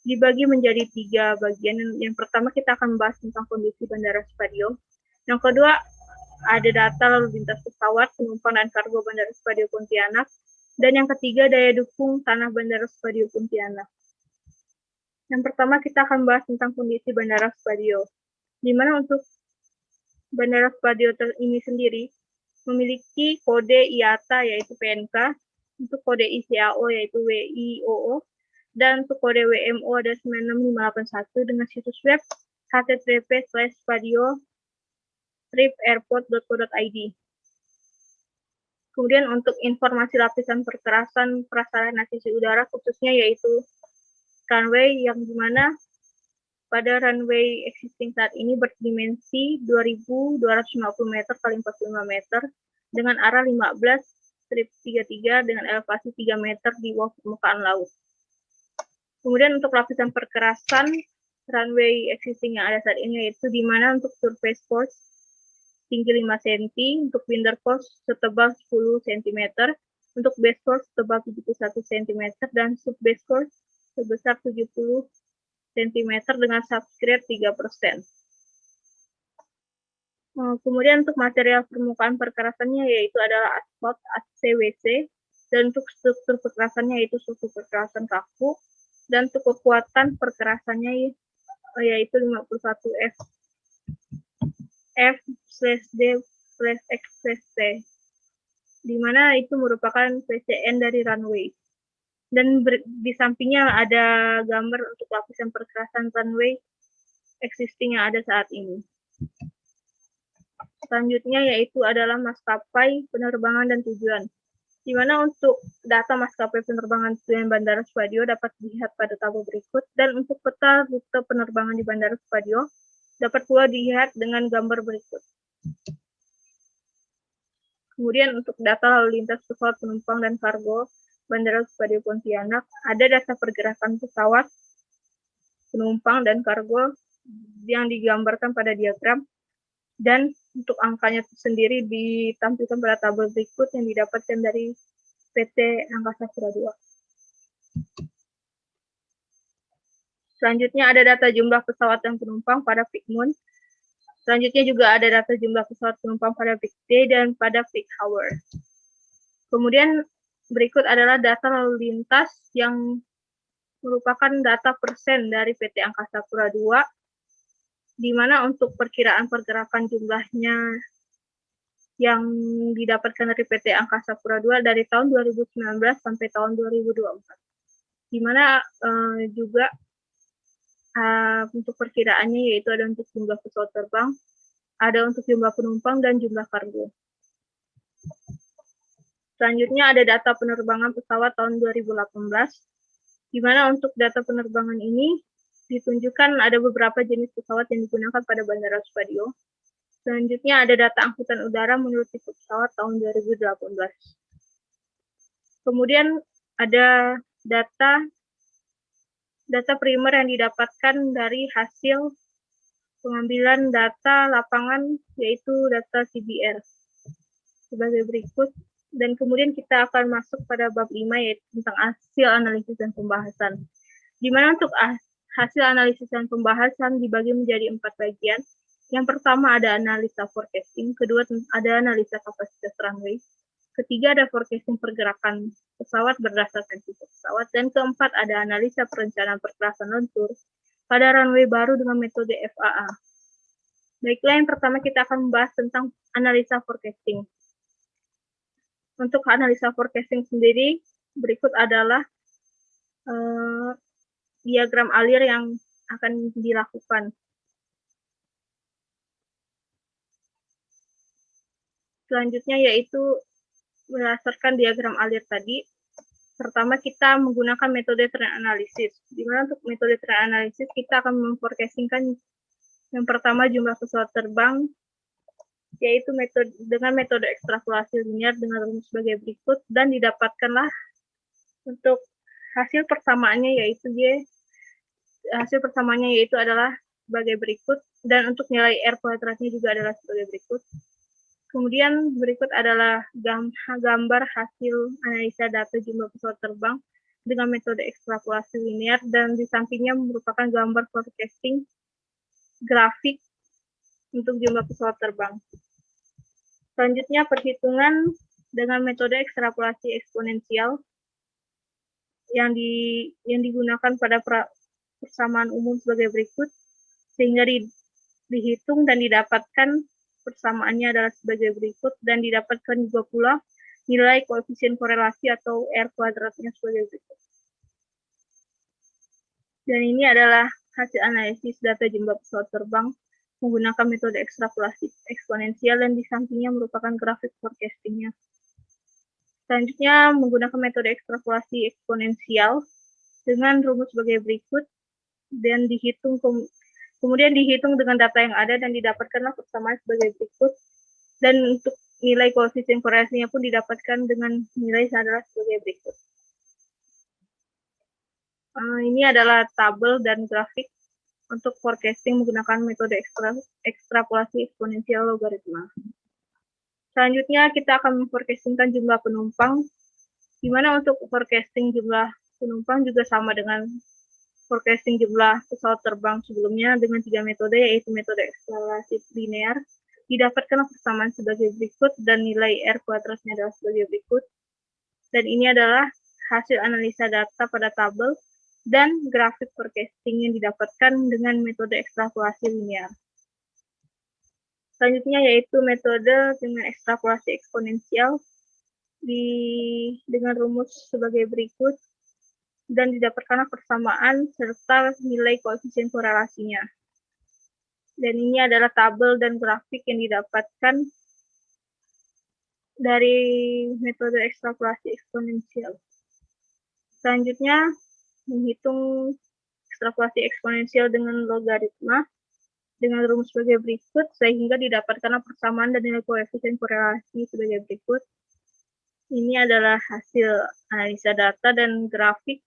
dibagi menjadi 3 bagian. Yang pertama kita akan membahas tentang kondisi Bandara Spadio. Yang kedua ada data lalu lintas pesawat, penumpang dan kargo Bandara Spadio Pontianak. Dan yang ketiga, daya dukung tanah Bandara Spadio Pontianak. Yang pertama kita akan bahas tentang kondisi Bandara Spadio, di mana untuk Bandara Spadio ini sendiri memiliki kode IATA yaitu PNK, untuk kode ICAO yaitu WIOO, dan untuk kode WMO ada 96581 dengan situs web http://spadio-airport.co.id. Kemudian untuk informasi lapisan perkerasan prasarana sisi udara khususnya yaitu runway, yang dimana pada runway existing saat ini berdimensi 2.250 meter x 45 meter dengan arah 15-33 dengan elevasi 3 meter di bawah permukaan laut. Kemudian untuk lapisan perkerasan runway existing yang ada saat ini yaitu di mana untuk surface force tinggi 5 cm, untuk binder course setebal 10 cm, untuk base course setebal 71 cm, dan sub base course sebesar 70 cm dengan subgrade 3%. Kemudian untuk material permukaan perkerasannya yaitu adalah asfalt ACWC, dan untuk struktur perkerasannya yaitu struktur perkerasan kaku, dan untuk kekuatan perkerasannya yaitu 51 F/D/X/T, di mana itu merupakan VCN dari runway. Dan di sampingnya ada gambar untuk lapisan perkerasan runway existing yang ada saat ini. Selanjutnya yaitu adalah maskapai penerbangan dan tujuan, di mana untuk data maskapai penerbangan tujuan Bandara Supadio dapat dilihat pada tabel berikut, dan untuk peta rute penerbangan di Bandara Supadio dapat pula dilihat dengan gambar berikut. Kemudian untuk data lalu lintas pesawat penumpang dan kargo Bandara Supadio Pontianak, ada data pergerakan pesawat, penumpang, dan kargo yang digambarkan pada diagram, dan untuk angkanya sendiri ditampilkan pada tabel berikut yang didapatkan dari PT Angkasa Pura II. Selanjutnya ada data jumlah pesawat dan penumpang pada peak moon. Selanjutnya juga ada data jumlah pesawat penumpang pada peak day dan pada peak hour. Kemudian berikut adalah data lalu lintas yang merupakan data persen dari PT Angkasa Pura II, di mana untuk perkiraan pergerakan jumlahnya yang didapatkan dari PT Angkasa Pura II dari tahun 2019 sampai tahun 2024. Di mana juga untuk perkiraannya yaitu ada untuk jumlah pesawat terbang, ada untuk jumlah penumpang, dan jumlah kargo. Selanjutnya ada data penerbangan pesawat tahun 2018, di mana untuk data penerbangan ini ditunjukkan ada beberapa jenis pesawat yang digunakan pada Bandara Supadio. Selanjutnya ada data angkutan udara menurut tipe pesawat tahun 2018. Kemudian ada data primer yang didapatkan dari hasil pengambilan data lapangan, yaitu data CBR sebagai berikut. Dan kemudian kita akan masuk pada bab 5, yaitu tentang hasil analisis dan pembahasan, di mana untuk hasil analisis dan pembahasan dibagi menjadi 4 bagian. Yang pertama ada analisa forecasting, kedua ada analisa kapasitas runway, ketiga ada forecasting pergerakan pesawat berdasarkan tipe pesawat, dan keempat ada analisa perencanaan pergerakan lentur pada runway baru dengan metode FAA. Baiklah, yang pertama kita akan membahas tentang analisa forecasting. Untuk analisa forecasting sendiri, berikut adalah diagram alir yang akan dilakukan. Selanjutnya yaitu berdasarkan diagram alir tadi. Pertama kita menggunakan metode trend analysis, di mana untuk metode trend analysis kita akan memforecastingkan yang pertama jumlah pesawat terbang, yaitu dengan metode ekstrapolasi linear dengan rumus sebagai berikut, dan didapatkanlah untuk hasil persamaannya yaitu adalah sebagai berikut, dan untuk nilai R kuadratnya juga adalah sebagai berikut. Kemudian berikut adalah gambar hasil analisa data jumlah pesawat terbang dengan metode ekstrapolasi linear, dan di sampingnya merupakan gambar forecasting grafik untuk jumlah pesawat terbang. Selanjutnya perhitungan dengan metode ekstrapolasi eksponensial yang digunakan pada persamaan umum sebagai berikut, sehingga dihitung dan didapatkan persamaannya adalah sebagai berikut, dan didapatkan juga pula nilai koefisien korelasi atau R kuadratnya sebagai berikut. Dan ini adalah hasil analisis data jumlah pesawat terbang menggunakan metode ekstrapolasi eksponensial, dan di sampingnya merupakan grafik forecastingnya. Selanjutnya menggunakan metode ekstrapolasi eksponensial dengan rumus sebagai berikut, dan kemudian dihitung dengan data yang ada dan didapatkanlah persamaan sebagai berikut, dan untuk nilai koefisien korelasinya pun didapatkan dengan nilai adalah sebagai berikut. Ini adalah tabel dan grafik untuk forecasting menggunakan metode ekstrapolasi eksponensial logaritma. Selanjutnya kita akan memforecastingkan jumlah penumpang, di mana untuk forecasting jumlah penumpang juga sama dengan forecasting jumlah pesawat terbang sebelumnya dengan 3 metode, yaitu metode ekstrapolasi linear. Didapatkan persamaan sebagai berikut dan nilai R kuadratnya adalah sebagai berikut. Dan ini adalah hasil analisa data pada tabel dan grafik forecasting yang didapatkan dengan metode ekstrapolasi linear. Selanjutnya yaitu metode dengan ekstrapolasi eksponensial dengan rumus sebagai berikut dan didapatkan persamaan serta nilai koefisien korelasinya. Dan ini adalah tabel dan grafik yang didapatkan dari metode ekstrapolasi eksponensial. Selanjutnya, menghitung ekstrapolasi eksponensial dengan logaritma dengan rumus sebagai berikut, sehingga didapatkan persamaan dan nilai koefisien korelasi sebagai berikut. Ini adalah hasil analisa data dan grafik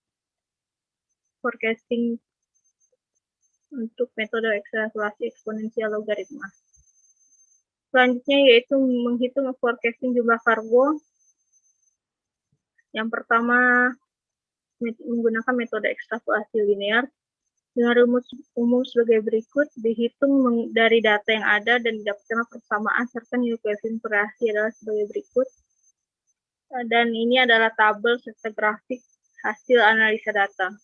forecasting untuk metode ekstrapolasi eksponensial logaritma. Selanjutnya yaitu menghitung forecasting jumlah kargo. Yang pertama menggunakan metode ekstrapolasi linear dengan rumus umum sebagai berikut, dihitung dari data yang ada dan didapatkan persamaan serta nilai koefisien korelasi adalah sebagai berikut. Dan ini adalah tabel serta grafik hasil analisa data.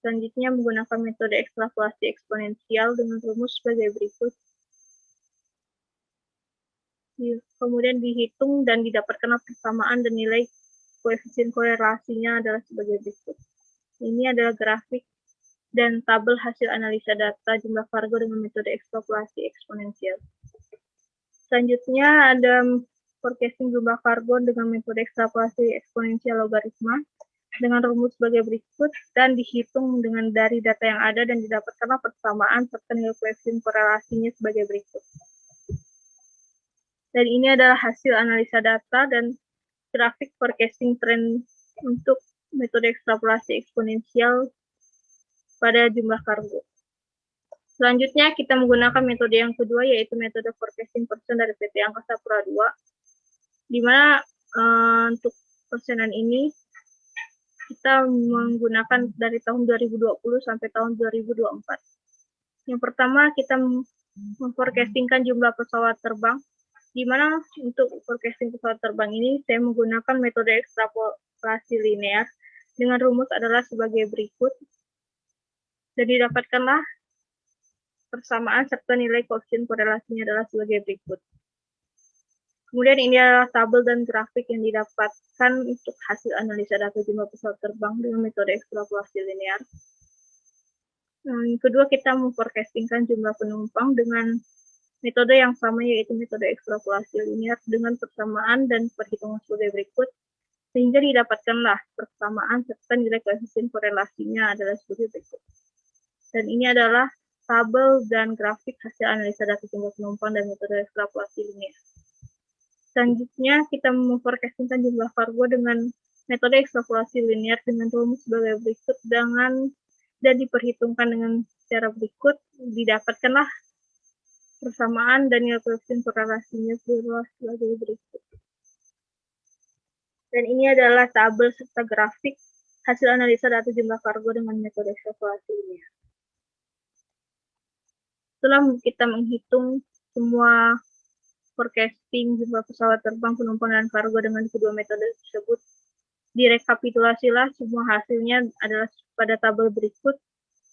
Selanjutnya menggunakan metode ekstrapolasi eksponensial dengan rumus sebagai berikut. Kemudian dihitung dan didapatkan persamaan dan nilai koefisien korelasinya adalah sebagai berikut. Ini adalah grafik dan tabel hasil analisa data jumlah kargo dengan metode ekstrapolasi eksponensial. Selanjutnya ada forecasting jumlah kargo dengan metode ekstrapolasi eksponensial logaritma dengan rumus sebagai berikut dan dihitung dengan dari data yang ada dan didapatkan persamaan serta nilai koefisien korelasinya sebagai berikut. Dan ini adalah hasil analisa data dan grafik forecasting trend untuk metode ekstrapolasi eksponensial pada jumlah kargo. Selanjutnya kita menggunakan metode yang kedua, yaitu metode forecasting persen dari PT Angkasa Pura II, di mana untuk persenan ini kita menggunakan dari tahun 2020 sampai tahun 2024. Yang pertama kita memforecastingkan jumlah pesawat terbang, di mana untuk forecasting pesawat terbang ini saya menggunakan metode ekstrapolasi linear dengan rumus adalah sebagai berikut. Dan didapatkanlah persamaan serta nilai koefisien korelasinya adalah sebagai berikut. Kemudian ini adalah tabel dan grafik yang didapatkan untuk hasil analisa data jumlah pesawat terbang dengan metode ekstrapolasi linear. Yang kedua, kita memforecastingkan jumlah penumpang dengan metode yang sama, yaitu metode ekstrapolasi linear dengan persamaan dan perhitungan sebagai berikut, sehingga didapatkanlah persamaan serta nilai koefisien korelasinya adalah sebagai berikut. Dan ini adalah tabel dan grafik hasil analisa data jumlah penumpang dan metode ekstrapolasi linear. Selanjutnya, kita memforecastingkan jumlah kargo dengan metode ekstrapolasi linear dengan rumus sebagai berikut dan diperhitungkan dengan cara berikut, didapatkanlah persamaan dan nilai koefisien korelasinya sebagai berikut. Dan ini adalah tabel serta grafik hasil analisa data jumlah kargo dengan metode ekstrapolasi linear. Setelah kita menghitung semua forecasting jumlah pesawat terbang, penumpang, dan kargo dengan kedua metode tersebut, direkapitulasilah semua hasilnya adalah pada tabel berikut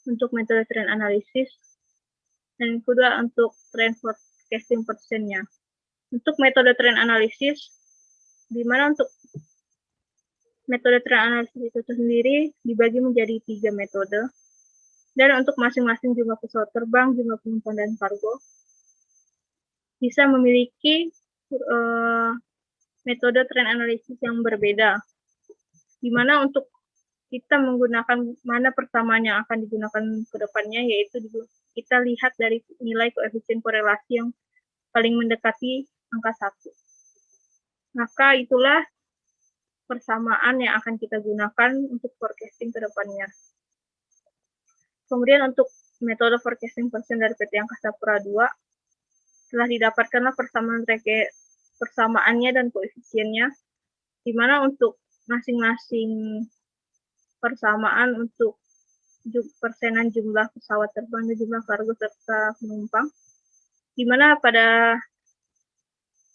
untuk metode trend analisis, dan kedua untuk trend forecasting persennya. Untuk metode trend analisis, di mana untuk metode trend analisis itu sendiri dibagi menjadi 3 metode, dan untuk masing-masing jumlah pesawat terbang, jumlah penumpang, dan kargo, bisa memiliki metode trend analisis yang berbeda, di mana untuk kita menggunakan mana persamaan yang akan digunakan ke depannya, yaitu kita lihat dari nilai koefisien korelasi yang paling mendekati angka 1. Maka itulah persamaan yang akan kita gunakan untuk forecasting ke depannya. Kemudian untuk metode forecasting persen dari PT Angkasa Pura II, telah didapatkanlah persamaannya dan koefisiennya, di mana untuk masing-masing persamaan untuk persenan jumlah pesawat terbang dan jumlah kargo serta penumpang, di mana pada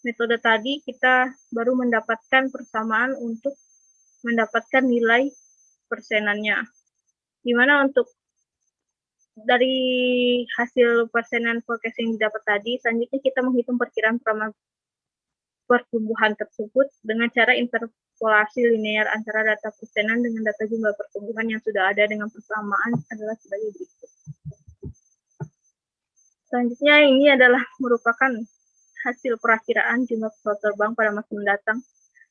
metode tadi kita baru mendapatkan persamaan untuk mendapatkan nilai persenannya, di mana untuk dari hasil persenan forecasting yang didapat tadi, selanjutnya kita menghitung perkiraan pertumbuhan tersebut dengan cara interpolasi linear antara data persenan dengan data jumlah pertumbuhan yang sudah ada dengan persamaan adalah sebagai berikut. Selanjutnya ini adalah merupakan hasil perakiraan jumlah pesawat terbang pada masa mendatang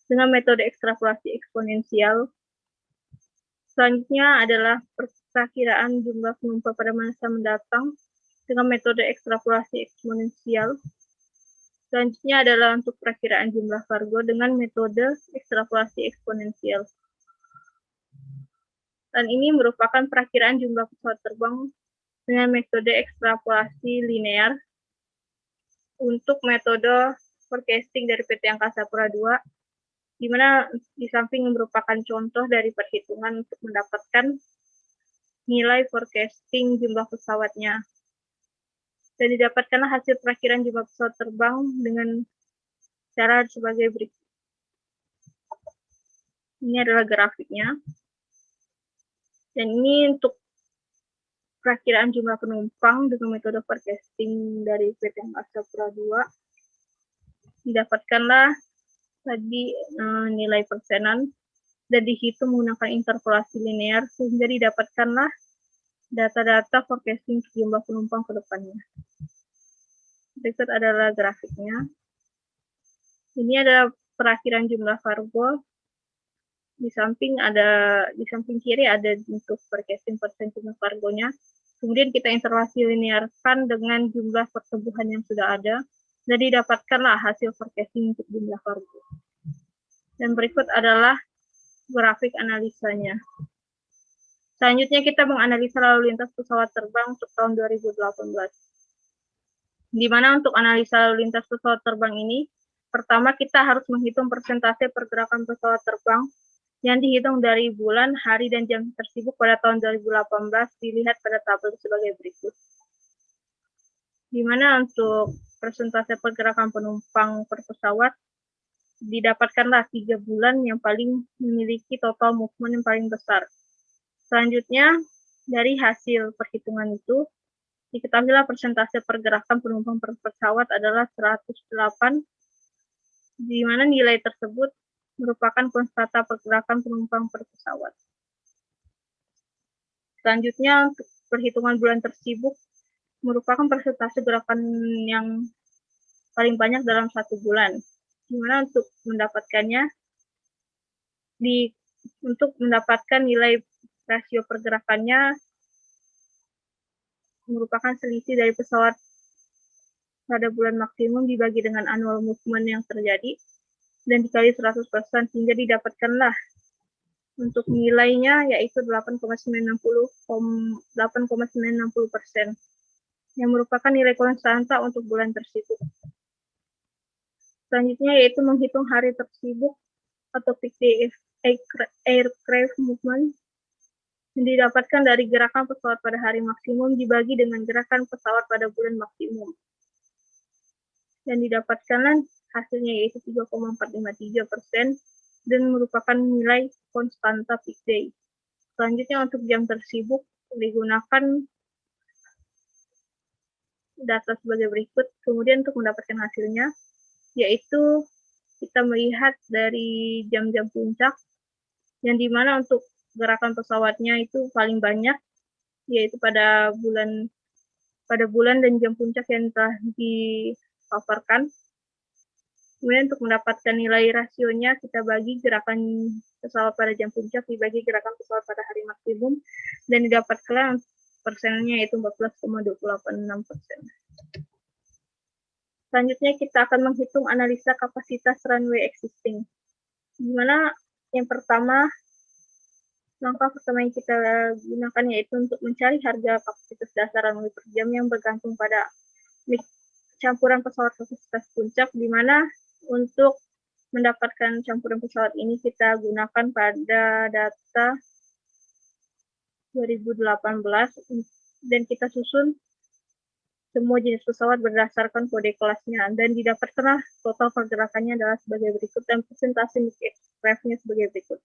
dengan metode ekstrapolasi eksponensial. Selanjutnya adalah perakiraan jumlah penumpang pada masa mendatang dengan metode ekstrapolasi eksponensial. Selanjutnya adalah untuk perakiraan jumlah kargo dengan metode ekstrapolasi eksponensial. Dan ini merupakan perakiraan jumlah pesawat terbang dengan metode ekstrapolasi linear untuk metode forecasting dari PT Angkasa Pura II, di mana di samping merupakan contoh dari perhitungan untuk mendapatkan nilai forecasting jumlah pesawatnya. Dan didapatkanlah hasil perakiraan jumlah pesawat terbang dengan cara sebagai berikut. Ini adalah grafiknya. Dan ini untuk perakiraan jumlah penumpang dengan metode forecasting dari PT Angkasa Pura II. Didapatkanlah tadi nilai persenan dan dihitung menggunakan interpolasi linear sehingga didapatkanlah data-data forecasting jumlah penumpang ke depannya. Berikut adalah grafiknya. Ini adalah perakhiran jumlah kargo. Di samping kiri ada untuk forecasting persen jumlah kargonya. Kemudian kita interpolasi linearkan dengan jumlah pertumbuhan yang sudah ada. Dan didapatkanlah hasil forecasting untuk jumlah kargo. Dan berikut adalah grafik analisanya. Selanjutnya kita menganalisa lalu lintas pesawat terbang untuk tahun 2018. Di mana untuk analisa lalu lintas pesawat terbang ini, pertama kita harus menghitung persentase pergerakan pesawat terbang yang dihitung dari bulan, hari, dan jam tersibuk pada tahun 2018 dilihat pada tabel sebagai berikut. Di mana untuk persentase pergerakan penumpang per pesawat didapatkanlah 3 bulan yang paling memiliki total movement yang paling besar. Selanjutnya, dari hasil perhitungan itu, diketahuilah persentase pergerakan penumpang per pesawat adalah 108, di mana nilai tersebut merupakan konstanta pergerakan penumpang per pesawat. Selanjutnya, untuk perhitungan bulan tersibuk merupakan persentase gerakan yang paling banyak dalam 1 bulan. Di mana untuk mendapatkannya, untuk mendapatkan nilai rasio pergerakannya merupakan selisih dari pesawat pada bulan maksimum dibagi dengan annual movement yang terjadi dan dikali 100% sehingga didapatkanlah untuk nilainya yaitu 8,960% yang merupakan nilai konstanta untuk bulan tersibuk. Selanjutnya yaitu menghitung hari tersibuk atau peak day aircraft movement yang didapatkan dari gerakan pesawat pada hari maksimum dibagi dengan gerakan pesawat pada bulan maksimum. Dan didapatkanlah hasilnya yaitu 3,453% dan merupakan nilai konstanta peak day. Selanjutnya untuk jam tersibuk digunakan data sebagai berikut. Kemudian untuk mendapatkan hasilnya yaitu kita melihat dari jam-jam puncak yang dimana untuk gerakan pesawatnya itu paling banyak yaitu pada bulan dan jam puncak yang telah dipaparkan. Kemudian untuk mendapatkan nilai rasionya kita bagi gerakan pesawat pada jam puncak dibagi gerakan pesawat pada hari maksimum dan didapatkan persennya yaitu 14,286%. Selanjutnya kita akan menghitung analisa kapasitas runway existing. Di mana yang pertama Langkah pertama yang kita gunakan yaitu untuk mencari harga kapasitas dasar runway per jam yang bergantung pada campuran pesawat kapasitas puncak, di mana untuk mendapatkan campuran pesawat ini kita gunakan pada data 2018 dan kita susun semua jenis pesawat berdasarkan kode kelasnya dan didapatkanlah total pergerakannya adalah sebagai berikut dan presentasi aircraft-nya sebagai berikut.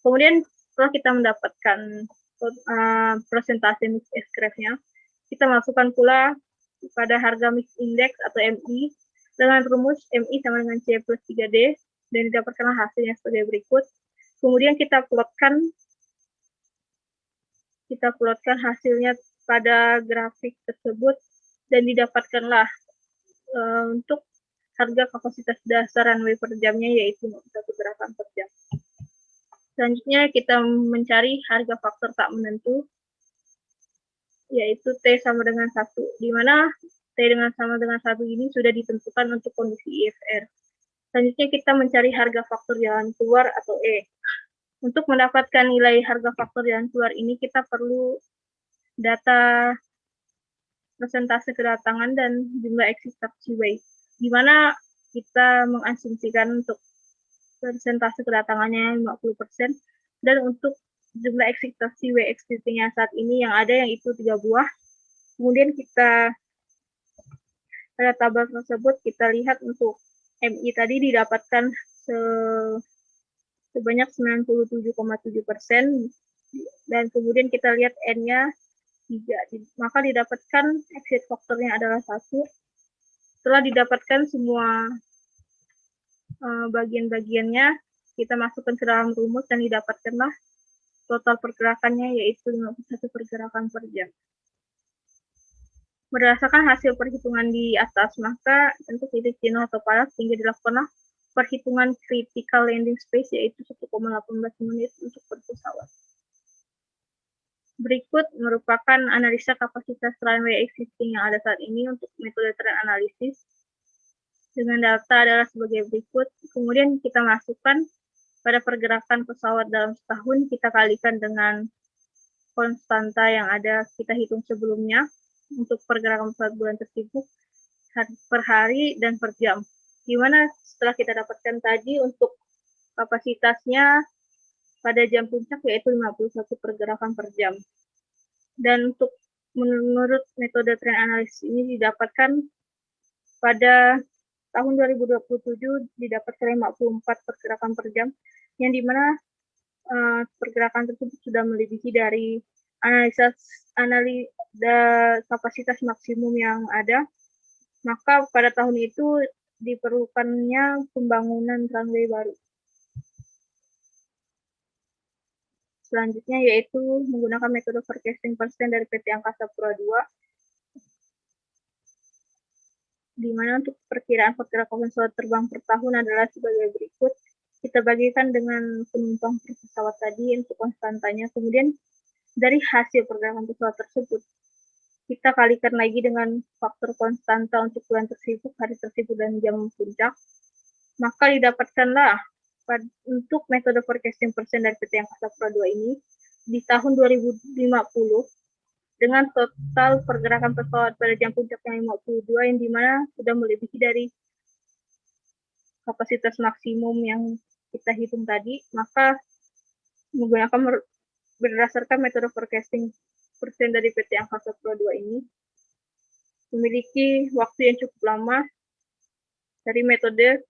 Kemudian setelah kita mendapatkan presentasi mix aircraft-nya, kita masukkan pula pada harga mix index atau MI dengan rumus MI sama dengan C plus 3D dan didapatkanlah hasilnya sebagai berikut. Kemudian kita plotkan hasilnya pada grafik tersebut dan didapatkanlah untuk harga kapasitas dasar runway per jamnya yaitu 1 gerakan per jam. Selanjutnya kita mencari harga faktor tak menentu yaitu T sama dengan 1, di mana T sama dengan 1 ini sudah ditentukan untuk kondisi IFR. Selanjutnya kita mencari harga faktor jalan keluar atau E. Untuk mendapatkan nilai harga faktor jalan keluar ini kita perlu data persentase kedatangan dan jumlah exit taxiway, di mana kita mengasumsikan untuk persentase kedatangannya 50% dan untuk jumlah exit taxiway existing-nya saat ini yang ada yang itu 3 buah. Kemudian kita pada tabel tersebut kita lihat untuk MI tadi didapatkan sebanyak 97,7% dan kemudian kita lihat N-nya 3, maka didapatkan exit faktornya adalah 1. Setelah didapatkan semua bagian-bagiannya, kita masukkan ke dalam rumus dan didapatkanlah total pergerakannya yaitu 51 pergerakan per jam. Berdasarkan hasil perhitungan di atas, maka tentu titik jenuh atau panas sehingga dilakukanlah perhitungan critical landing space yaitu 1,18 menit untuk per pesawat. Berikut merupakan analisa kapasitas runway existing yang ada saat ini untuk metode trend analisis. Dengan data adalah sebagai berikut. Kemudian kita masukkan pada pergerakan pesawat dalam setahun, kita kalikan dengan konstanta yang ada kita hitung sebelumnya untuk pergerakan pesawat bulan tersebut per hari dan per jam. Dimana setelah kita dapatkan tadi untuk kapasitasnya pada jam puncak yaitu 51 pergerakan per jam. Dan untuk menurut metode trend analysis ini didapatkan pada tahun 2027 didapatkan 54 pergerakan per jam, yang dimana pergerakan tersebut sudah melebihi dari analisa kapasitas maksimum yang ada. Maka pada tahun itu diperlukannya pembangunan runway baru. Selanjutnya yaitu menggunakan metode forecasting persen dari PT Angkasa Pura II, di mana untuk perkiraan pergerakan pesawat terbang per tahun adalah sebagai berikut. Kita bagikan dengan penumpang per pesawat tadi untuk konstantanya. Kemudian dari hasil pergerakan pesawat tersebut, kita kalikan lagi dengan faktor konstanta untuk bulan tersebut, hari tersebut, dan jam puncak. Maka didapatkanlah untuk metode forecasting persen dari PT Angkasa Pura II ini di tahun 2050 dengan total pergerakan pesawat pada jam puncak yang 52 yang dimana sudah melebihi dari kapasitas maksimum yang kita hitung tadi, maka menggunakan berdasarkan metode forecasting persen dari PT Angkasa Pura II ini memiliki waktu yang cukup lama dari metode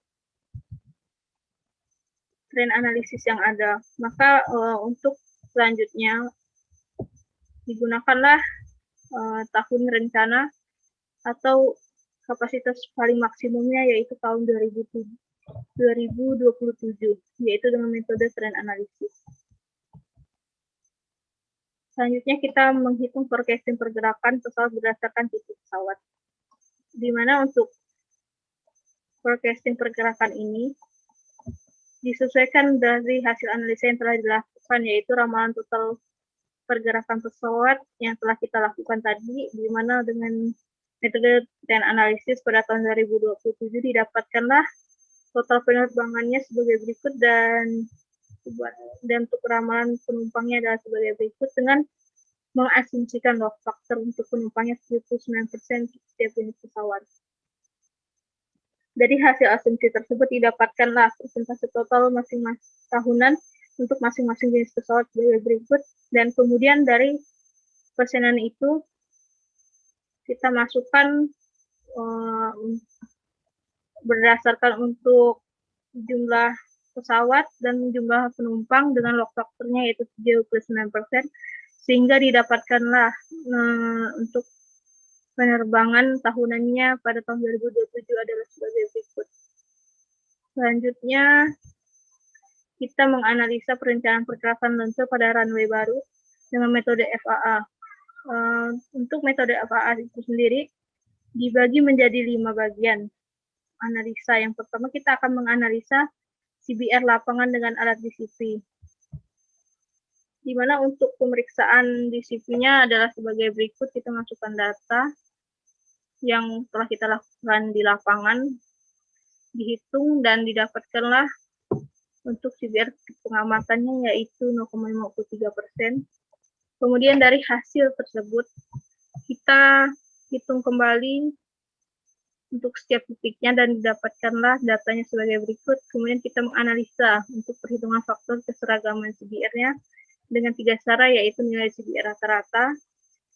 trend analisis yang ada. Maka untuk selanjutnya digunakanlah tahun rencana atau kapasitas paling maksimumnya yaitu tahun 2027 yaitu dengan metode trend analisis. Selanjutnya kita menghitung forecasting pergerakan pesawat berdasarkan tipe pesawat, di mana untuk forecasting pergerakan ini disesuaikan dari hasil analisa yang telah dilakukan yaitu ramalan total pergerakan pesawat yang telah kita lakukan tadi, di mana dengan metode trend analisis pada tahun 2027 didapatkanlah total penerbangannya sebagai berikut dan Dan untuk ramalan penumpangnya adalah sebagai berikut dengan mengasumsikan load factor untuk penumpangnya 79% untuk setiap unit pesawat. Dari hasil asumsi tersebut didapatkanlah persentase total masing-masing tahunan untuk masing-masing jenis pesawat sebagai berikut, dan kemudian dari persenan itu kita masukkan berdasarkan untuk jumlah pesawat dan jumlah penumpang dengan load factor-nya yaitu 79%, sehingga didapatkanlah untuk penerbangan tahunannya pada tahun 2027 adalah sebagai berikut. Selanjutnya, kita menganalisa perencanaan pergerakan launcher pada runway baru dengan metode FAA. Untuk metode FAA itu sendiri dibagi menjadi 5 bagian analisa. Yang pertama, kita akan menganalisa CBR lapangan dengan alat DCP, di mana untuk pemeriksaan DCP-nya adalah sebagai berikut. Kita masukkan data yang telah kita lakukan di lapangan, dihitung dan didapatkanlah untuk CBR pengamatannya yaitu 0,53%. Kemudian dari hasil tersebut kita hitung kembali untuk setiap titiknya dan didapatkanlah datanya sebagai berikut. Kemudian kita menganalisa untuk perhitungan faktor keseragaman CBR-nya dengan 3 cara, yaitu nilai CBR rata-rata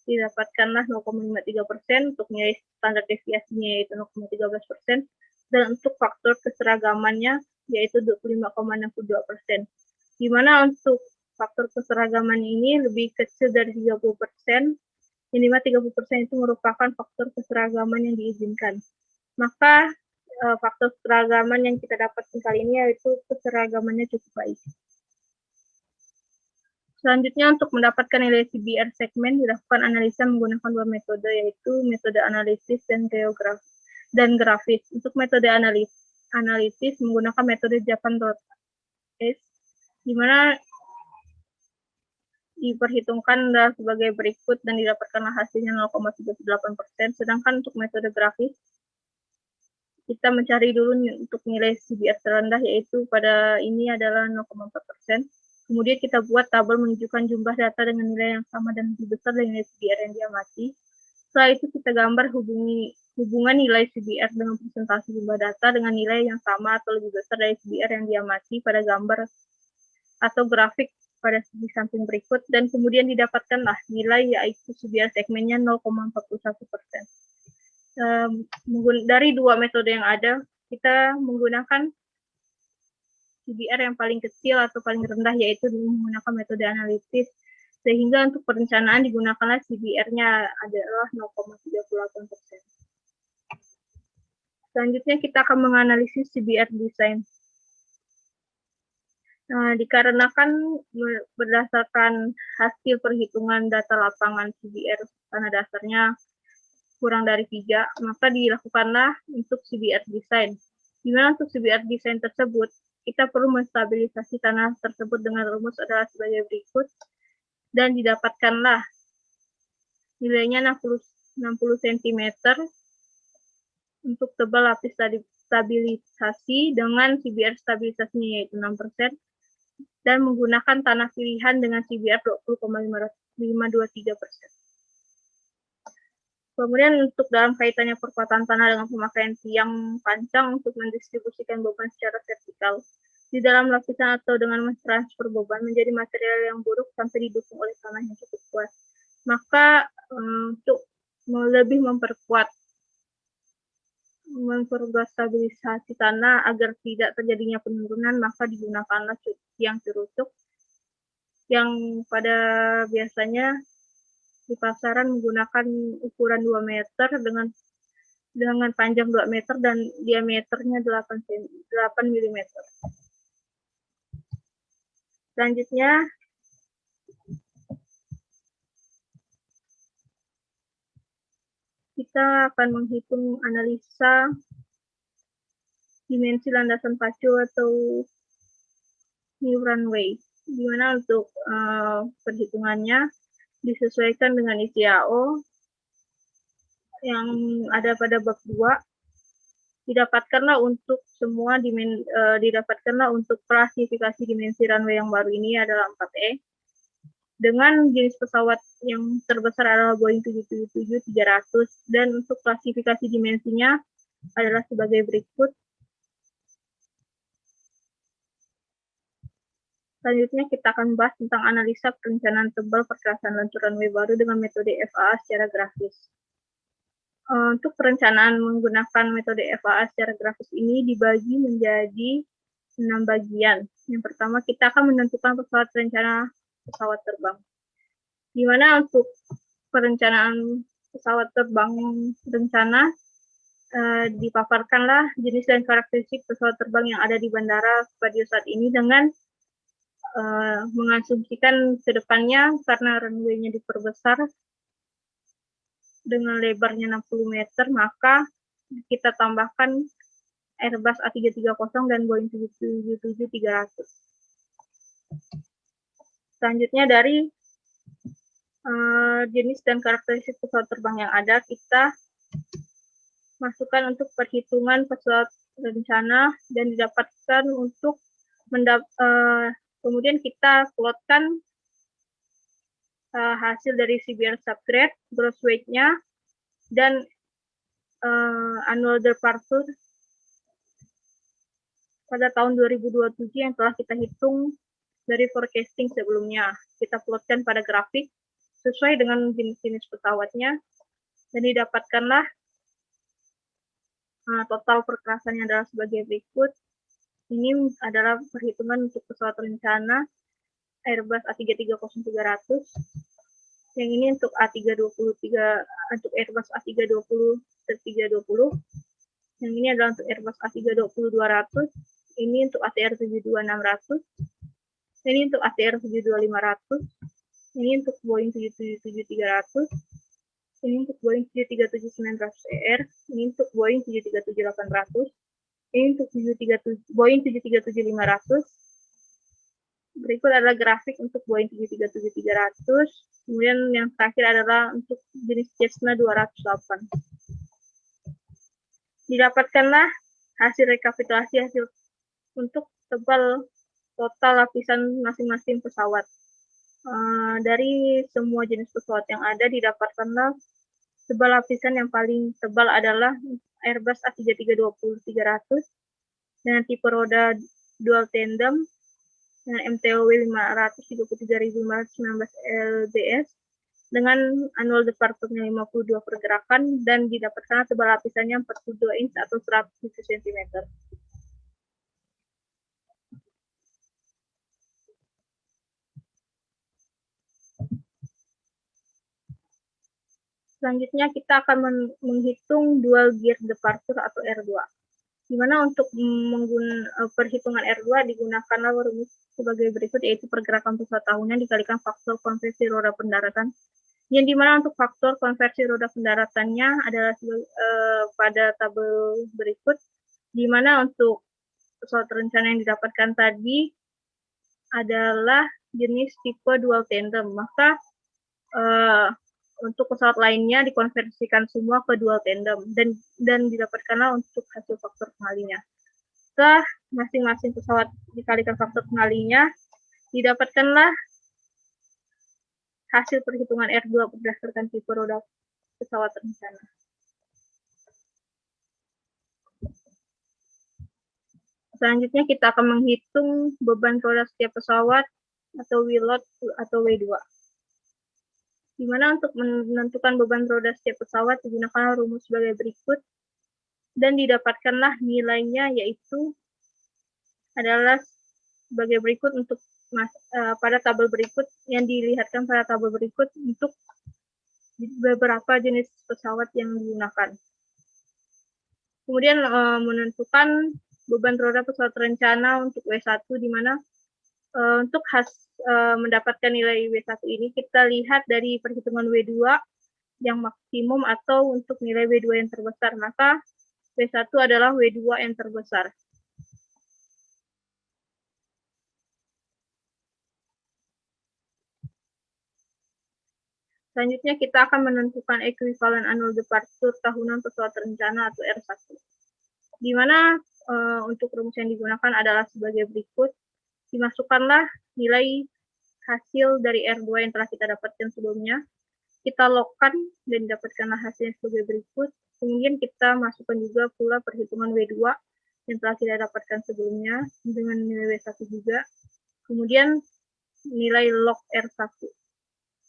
didapatkanlah 0,53%, untuk nilai standar deviasinya yaitu 0,13%, dan untuk faktor keseragamannya yaitu 25,62%. Di mana untuk faktor keseragaman ini lebih kecil dari 30%, minimal 30% itu merupakan faktor keseragaman yang diizinkan. Maka faktor keseragaman yang kita dapatkan kali ini yaitu keseragamannya cukup baik. Selanjutnya, untuk mendapatkan nilai CBR segmen dilakukan analisa menggunakan 2 metode, yaitu metode analisis dan grafis. Untuk metode analisis menggunakan metode Japan.S, di mana diperhitungkan sebagai berikut dan didapatkanlah hasilnya 0,38%. Sedangkan untuk metode grafis kita mencari dulu untuk nilai CBR terendah, yaitu pada ini adalah 0,4%. Kemudian kita buat tabel menunjukkan jumlah data dengan nilai yang sama dan lebih besar dari nilai CBR yang diamati. Setelah itu kita gambar hubungan nilai CBR dengan presentasi jumlah data dengan nilai yang sama atau lebih besar dari CBR yang diamati pada gambar atau grafik pada di samping berikut, dan kemudian didapatkanlah nilai yaitu CBR segmennya 0,41%. Dari 2 metode yang ada, kita menggunakan CBR yang paling kecil atau paling rendah, yaitu menggunakan metode analitis, sehingga untuk perencanaan digunakanlah CBR-nya adalah 0,38%. Selanjutnya kita akan menganalisis CBR desain. Dikarenakan berdasarkan hasil perhitungan data lapangan CBR tanah dasarnya kurang dari 3, maka dilakukanlah untuk CBR desain. Di mana untuk CBR desain tersebut, kita perlu menstabilisasi tanah tersebut dengan rumus adalah sebagai berikut, dan didapatkanlah nilainya 60 cm untuk tebal lapis stabilisasi dengan CBR stabilisasinya yaitu 6%, dan menggunakan tanah pilihan dengan CBR 20,523%. Kemudian untuk dalam kaitannya perkuatan tanah dengan pemakaian tiang pancang untuk mendistribusikan beban secara vertikal di dalam lapisan atau dengan mentransfer beban menjadi material yang buruk sampai didukung oleh tanah yang cukup kuat. Maka untuk lebih memperkuat stabilisasi tanah agar tidak terjadinya penurunan, maka digunakanlah tiang cerucuk yang pada biasanya di pasaran menggunakan ukuran 2 meter dengan panjang 2 meter dan diameternya 8 mm. Selanjutnya, kita akan menghitung analisa dimensi landasan pacu atau new runway, di mana untuk perhitungannya disesuaikan dengan ICAO yang ada pada bab 2, Didapatkanlah untuk klasifikasi dimensi runway yang baru ini adalah 4E dengan jenis pesawat yang terbesar adalah Boeing 777-300 dan untuk klasifikasi dimensinya adalah sebagai berikut. Selanjutnya kita akan bahas tentang analisa perencanaan tebal perkerasan lantur runway baru dengan metode FAA secara grafis. Untuk perencanaan menggunakan metode FAA secara grafis ini dibagi menjadi 6 bagian. Yang pertama, kita akan menentukan pesawat rencana pesawat terbang. Di mana untuk perencanaan pesawat terbang rencana dipaparkanlah jenis dan karakteristik pesawat terbang yang ada di bandara pada saat ini dengan mengasumsikan ke depannya karena runway-nya diperbesar dengan lebarnya 60 meter, maka kita tambahkan Airbus A330 dan Boeing 777-300. Selanjutnya dari jenis dan karakteristik pesawat terbang yang ada, kita masukkan untuk perhitungan pesawat rencana dan didapatkan untuk kemudian kita plotkan hasil dari CBR subgrade, gross weight-nya, dan annual departure pada tahun 2027 yang telah kita hitung dari forecasting sebelumnya. Kita plotkan pada grafik sesuai dengan jenis-jenis pesawatnya, dan didapatkanlah total perkerasannya adalah sebagai berikut. Ini adalah perhitungan untuk pesawat rencana Airbus A330-300. Yang ini untuk untuk Airbus A320-320. Yang ini adalah untuk Airbus A320-200. Ini untuk ATR 72-600. Ini untuk ATR 72-500. Ini untuk Boeing 777-300. Ini untuk Boeing 737-900ER. Ini untuk Boeing 737-800. Ini untuk Boeing 737-500. Berikut adalah grafik untuk Boeing 737-300. Kemudian yang terakhir adalah untuk jenis Cessna 208. Didapatkanlah hasil rekapitulasi hasil untuk tebal total lapisan masing-masing pesawat. Dari semua jenis pesawat yang ada, didapatkanlah tebal lapisan yang paling tebal adalah Airbus A330-300 dengan tipe roda dual tandem dengan MTOW 533.519 lbs dengan annual departure-nya 52 pergerakan dan didapatkan tebal lapisannya 42 inch atau 107 cm. Selanjutnya kita akan menghitung dual gear departure atau R2. Di mana untuk perhitungan R2 digunakanlah rumus sebagai berikut, yaitu pergerakan pesawat tahunan dikalikan faktor konversi roda pendaratan. Yang dimana untuk faktor konversi roda pendaratannya adalah pada tabel berikut, di mana untuk pesawat rencana yang didapatkan tadi adalah jenis tipe dual tandem, maka untuk pesawat lainnya dikonversikan semua ke dual tandem dan didapatkanlah untuk hasil faktor pengalinya. Setelah masing-masing pesawat dikalikan faktor pengalinya, didapatkanlah hasil perhitungan R2 berdasarkan tipe roda pesawat rencana. Selanjutnya kita akan menghitung beban roda setiap pesawat atau wheel load atau W2. Di mana untuk menentukan beban roda setiap pesawat digunakan rumus sebagai berikut dan didapatkanlah nilainya, yaitu adalah sebagai berikut untuk pada tabel berikut yang dilihatkan pada tabel berikut untuk beberapa jenis pesawat yang digunakan. Kemudian menentukan beban roda pesawat rencana untuk W1, di mana untuk mendapatkan nilai W1 ini kita lihat dari perhitungan W2 yang maksimum atau untuk nilai W2 yang terbesar, maka W1 adalah W2 yang terbesar. Selanjutnya kita akan menentukan equivalent annual departure tahunan pesawat rencana atau R1. di mana untuk rumus yang digunakan adalah sebagai berikut. Dimasukkanlah nilai hasil dari R2 yang telah kita dapatkan sebelumnya. Kita logkan dan dapatkanlah hasilnya sebagai berikut. Kemudian kita masukkan juga pula perhitungan W2 yang telah kita dapatkan sebelumnya dengan nilai W1 juga. Kemudian nilai log R1.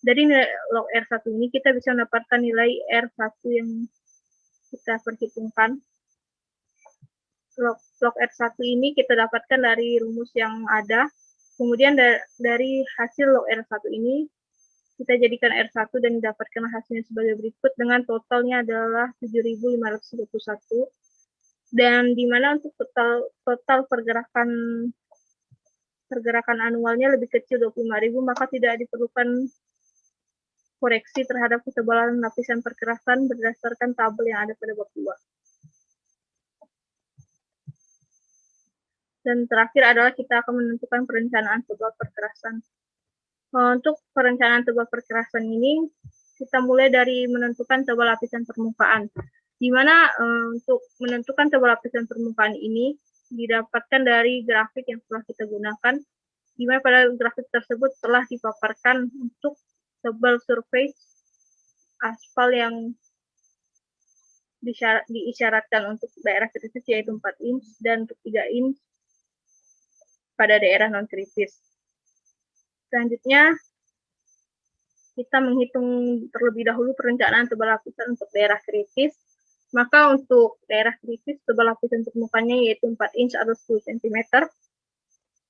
Dari nilai log R1 ini kita bisa mendapatkan nilai R1 yang kita perhitungkan. Log R1 ini kita dapatkan dari rumus yang ada. Kemudian dari hasil log R1 ini, kita jadikan R1 dan dapatkan hasilnya sebagai berikut dengan totalnya adalah 7.531. Dan di mana untuk total pergerakan anualnya lebih kecil 25.000, maka tidak diperlukan koreksi terhadap ketebalan lapisan perkerasan berdasarkan tabel yang ada pada bab 2. Dan terakhir adalah kita akan menentukan perencanaan tebal perkerasan. Untuk perencanaan tebal perkerasan ini, kita mulai dari menentukan tebal lapisan permukaan. Di mana untuk menentukan tebal lapisan permukaan ini didapatkan dari grafik yang telah kita gunakan, di mana pada grafik tersebut telah dipaparkan untuk tebal surface aspal yang diisyaratkan untuk daerah kritis yaitu 4 inch dan untuk 3 inch pada daerah non-kritis. Selanjutnya, kita menghitung terlebih dahulu perencanaan tebal lapisan untuk daerah kritis. Maka untuk daerah kritis, tebal lapisan permukaannya yaitu 4 inch atau 10 cm.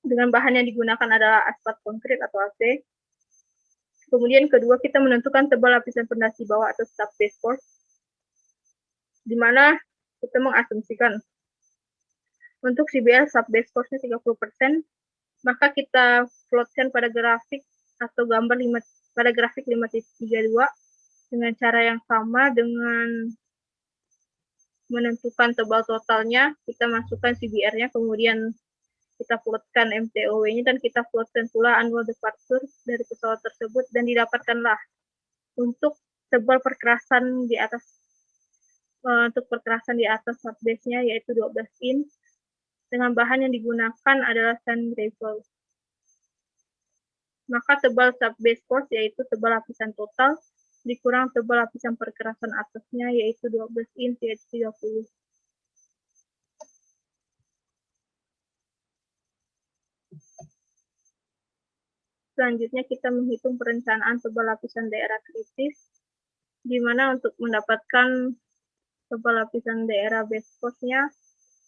Dengan bahan yang digunakan adalah asfalt konkrit atau AC. Kemudian kedua, kita menentukan tebal lapisan pondasi bawah atau sub-base course, di mana kita mengasumsikan untuk CBR sub-base course-nya 30%, maka kita plotkan pada grafik atau gambar pada grafik 5.32 dengan cara yang sama dengan menentukan tebal totalnya. Kita masukkan CBR-nya, kemudian kita plotkan MTOW-nya dan kita plotkan pula annual departure dari pesawat tersebut dan didapatkanlah untuk tebal perkerasan di atas subbase-nya yaitu 12 inch dengan bahan yang digunakan adalah sand gravel. Maka tebal subbase course yaitu tebal lapisan total dikurang tebal lapisan perkerasan atasnya yaitu 12 inch yaitu 30. Selanjutnya kita menghitung perencanaan tebal lapisan daerah kritis, di mana untuk mendapatkan tebal lapisan daerah base course-nya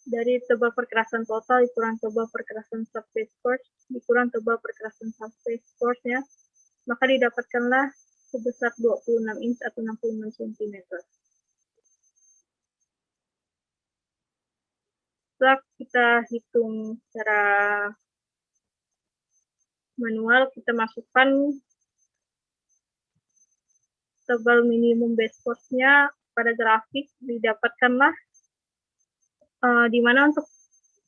dari tebal perkerasan total dikurang tebal perkerasan subbase course dikurang tebal perkerasan subbase course-nya, maka didapatkanlah sebesar 26 inch atau 66 cm. Setelah kita hitung secara manual, kita masukkan tebal minimum base course-nya pada grafik, didapatkanlah di mana untuk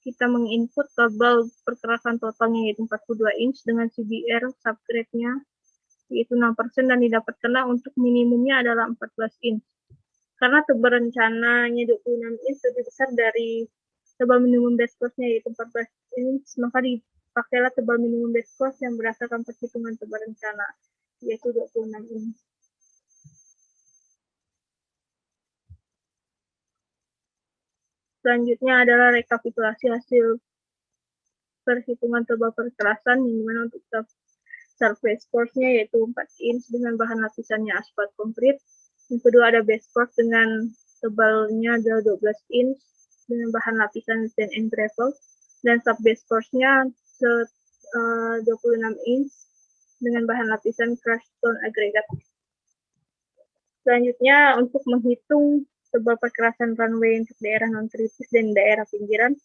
kita menginput tebal perkerasan totalnya yaitu 42 inch dengan CBR subgrade-nya yaitu 6% dan didapatkanlah untuk minimumnya adalah 14 inch. Karena tebal rencananya 26 inch lebih besar dari tebal minimum base course-nya yaitu 14 inch, maka dipakailah tebal minimum base course yang berdasarkan perhitungan tebal rencana yaitu 26 inch. Selanjutnya adalah rekapitulasi hasil perhitungan tebal perkerasan, yang dimana untuk surface course-nya yaitu 4 inch dengan bahan lapisannya aspal konkrit. Yang kedua ada base course dengan tebalnya adalah 12 inch dengan bahan lapisan sand and gravel. Dan sub-base course-nya 26 inch dengan bahan lapisan crushed stone aggregate. Selanjutnya untuk menghitung tebal perkerasan runway untuk daerah non-kritis dan daerah pinggiran,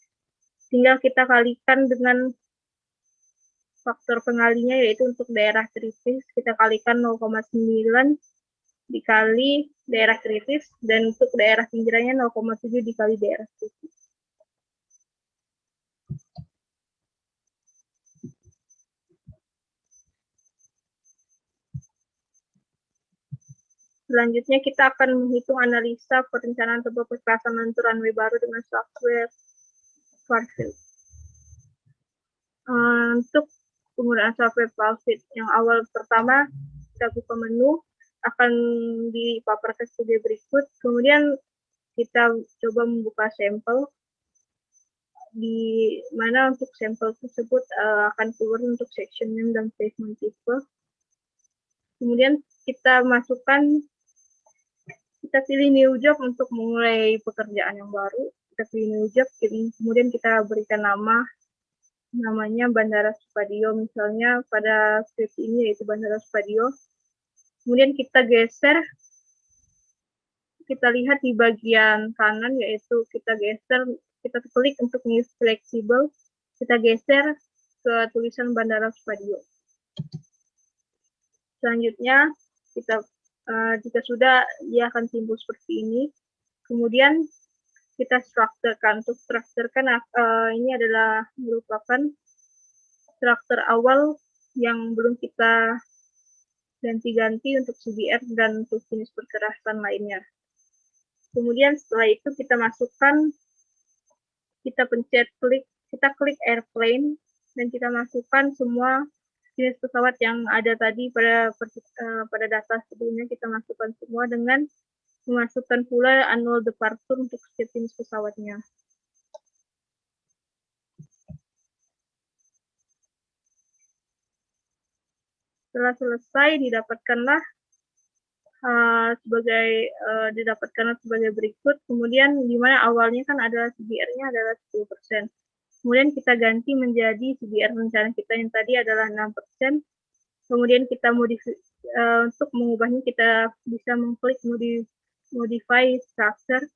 tinggal kita kalikan dengan faktor pengalinya yaitu untuk daerah kritis kita kalikan 0,9 dikali daerah kritis dan untuk daerah pinggirannya 0,7 dikali daerah kritis. Selanjutnya kita akan menghitung analisa perencanaan tebal perkerasan lentur runway baru dengan software FarFit. Untuk penggunaan software FarFit yang awal pertama, kita buka menu, akan dipaparkan sebagai berikut. Kemudian kita coba membuka sampel, di mana untuk sampel tersebut akan keluar untuk section name dan placement tipe. Kemudian kita masukkan, kita pilih new job untuk memulai pekerjaan yang baru. Kita pilih new job, kemudian kita berikan namanya Bandara Supadio, misalnya pada script ini yaitu Bandara Supadio. Kemudian kita geser, kita lihat di bagian kanan, yaitu kita geser, kita klik untuk new flexible, kita geser ke tulisan Bandara Supadio. Selanjutnya kita jika sudah, dia akan timbul seperti ini. Kemudian kita strukturkan. Untuk strukturkan, ini adalah merupakan struktur awal yang belum kita ganti-ganti untuk CBR dan untuk jenis perkerasan lainnya. Kemudian setelah itu kita masukkan, kita pencet klik, kita klik airplane, dan kita masukkan semua jenis pesawat yang ada tadi pada data sebelumnya. Kita masukkan semua dengan memasukkan pula annual departure untuk setiap jenis pesawatnya. Setelah selesai, didapatkanlah sebagai berikut. Kemudian di mana awalnya kan adalah CBR-nya adalah 10%. Kemudian kita ganti menjadi CBR rencana kita yang tadi adalah 6%. Kemudian kita untuk mengubahnya, kita bisa mengklik modify structure,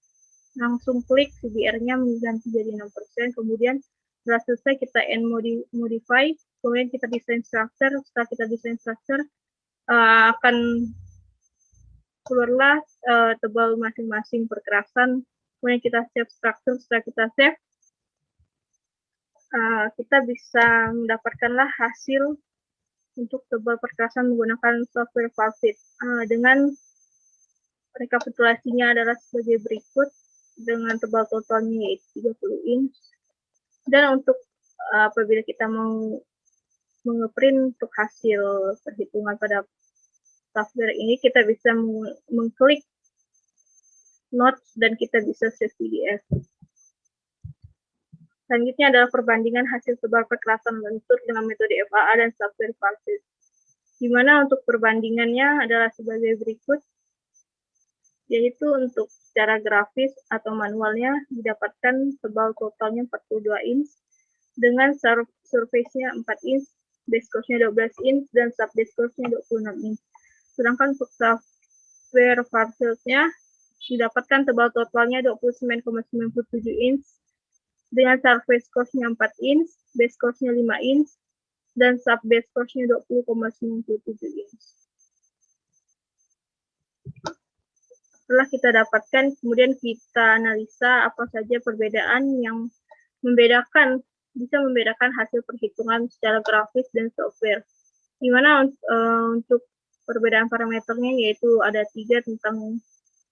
langsung klik CBR-nya mengganti jadi 6%. Kemudian setelah selesai kita end modify, kemudian kita desain structure. Setelah kita desain structure, akan keluarlah tebal masing-masing perkerasan. Kemudian kita save structure. Setelah kita save, kita bisa mendapatkanlah hasil untuk tebal perkerasan menggunakan software FarFit. Dengan rekapitulasinya adalah sebagai berikut, dengan tebal totalnya yaitu 30 inch. Dan untuk apabila kita mau mengeprint untuk hasil perhitungan pada software ini, kita bisa mengklik notes dan kita bisa save PDF. Selanjutnya adalah perbandingan hasil tebal perkerasan lentur dengan metode FAA dan software FarFit. Di mana untuk perbandingannya adalah sebagai berikut, yaitu untuk secara grafis atau manualnya didapatkan tebal totalnya 42 inch dengan surface-nya 4 inch, base course-nya 12 inch, dan sub base course-nya 26 inch. Sedangkan untuk software FarFit-nya didapatkan tebal totalnya 29,97 inch dengan surface course-nya 4 inch, base course-nya 5 inch, dan sub base course-nya 20,97 inch. Setelah kita dapatkan, kemudian kita analisa apa saja perbedaan yang bisa membedakan hasil perhitungan secara grafis dan software. Di mana untuk perbedaan parameternya yaitu ada 3 tentang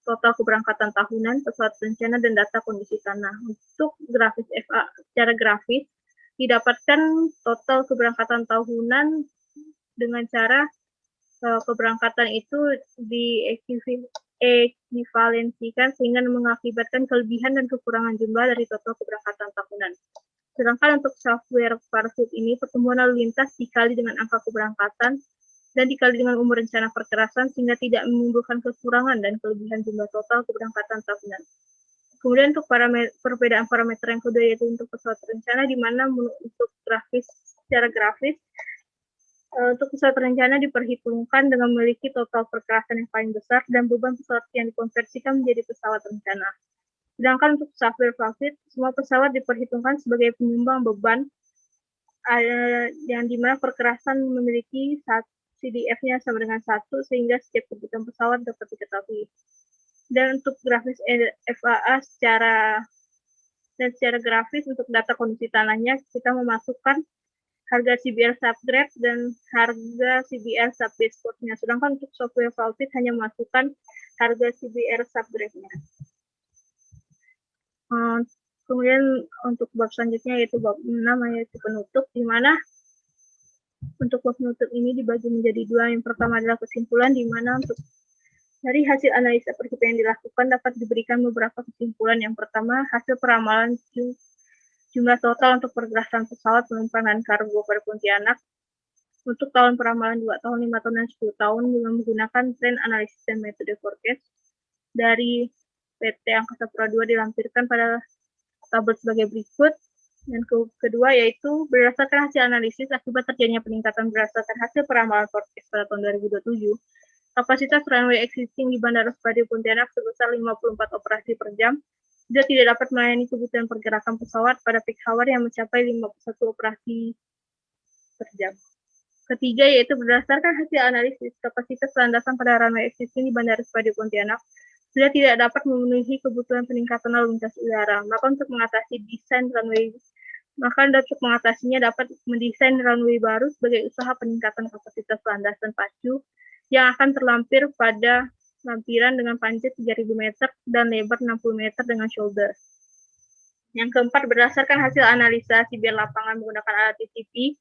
total keberangkatan tahunan, pesawat rencana, dan data kondisi tanah. Untuk grafis FA, secara grafis didapatkan total keberangkatan tahunan dengan cara keberangkatan itu diekuivalensikan sehingga mengakibatkan kelebihan dan kekurangan jumlah dari total keberangkatan tahunan. Sedangkan untuk software FarFit ini, pertumbuhan lalu lintas dikali dengan angka keberangkatan dan dikali dengan umur rencana perkerasan sehingga tidak menimbulkan kekurangan dan kelebihan jumlah total keberangkatan tahunan. Kemudian untuk perbedaan parameter yang kedua yaitu untuk pesawat rencana, di mana untuk secara grafis untuk pesawat rencana diperhitungkan dengan memiliki total perkerasan yang paling besar dan beban pesawat yang dikonversikan menjadi pesawat rencana. Sedangkan untuk software FarFit, semua pesawat diperhitungkan sebagai penyumbang beban yang dimana perkerasan memiliki CDF-nya sama dengan 1 sehingga setiap kebutuhan pesawat dapat diketahui. Dan untuk grafis FAA secara grafis untuk data kondisi tanahnya, kita memasukkan harga CBR subgrade dan harga CBR subbase course-nya. Sedangkan untuk software FarFit hanya memasukkan harga CBR subgrade-nya. Kemudian untuk bab selanjutnya yaitu bab 6 yaitu penutup, di mana untuk bab penutup ini dibagi menjadi dua. Yang pertama adalah kesimpulan, di mana untuk dari hasil analisa perhitungan yang dilakukan dapat diberikan beberapa kesimpulan. Yang pertama, hasil peramalan jumlah total untuk pergerakan pesawat, penumpang, dan kargo pada Pontianak untuk tahun peramalan 2 tahun, 5 tahun, dan 10 tahun dengan menggunakan tren analisis dan metode forecast dari PT Angkasa Pura II dilampirkan pada tabel sebagai berikut. Dan kedua yaitu berdasarkan hasil analisis akibat terjadinya peningkatan berdasarkan hasil peramalan forecast pada tahun 2027, kapasitas runway existing di Bandara Supadio Pontianak sebesar 54 operasi per jam sudah tidak dapat melayani kebutuhan pergerakan pesawat pada peak hour yang mencapai 51 operasi per jam. Ketiga yaitu berdasarkan hasil analisis kapasitas landasan pada runway existing di Bandara Supadio Pontianak sudah tidak dapat memenuhi kebutuhan peningkatan lalu lintas udara. Maka untuk mengatasinya dapat mendesain runway baru sebagai usaha peningkatan kapasitas landasan pacu yang akan terlampir pada lampiran dengan panjang 3.000 meter dan lebar 60 meter dengan shoulder. Yang keempat, berdasarkan hasil analisa CBR lapangan menggunakan alat TCP,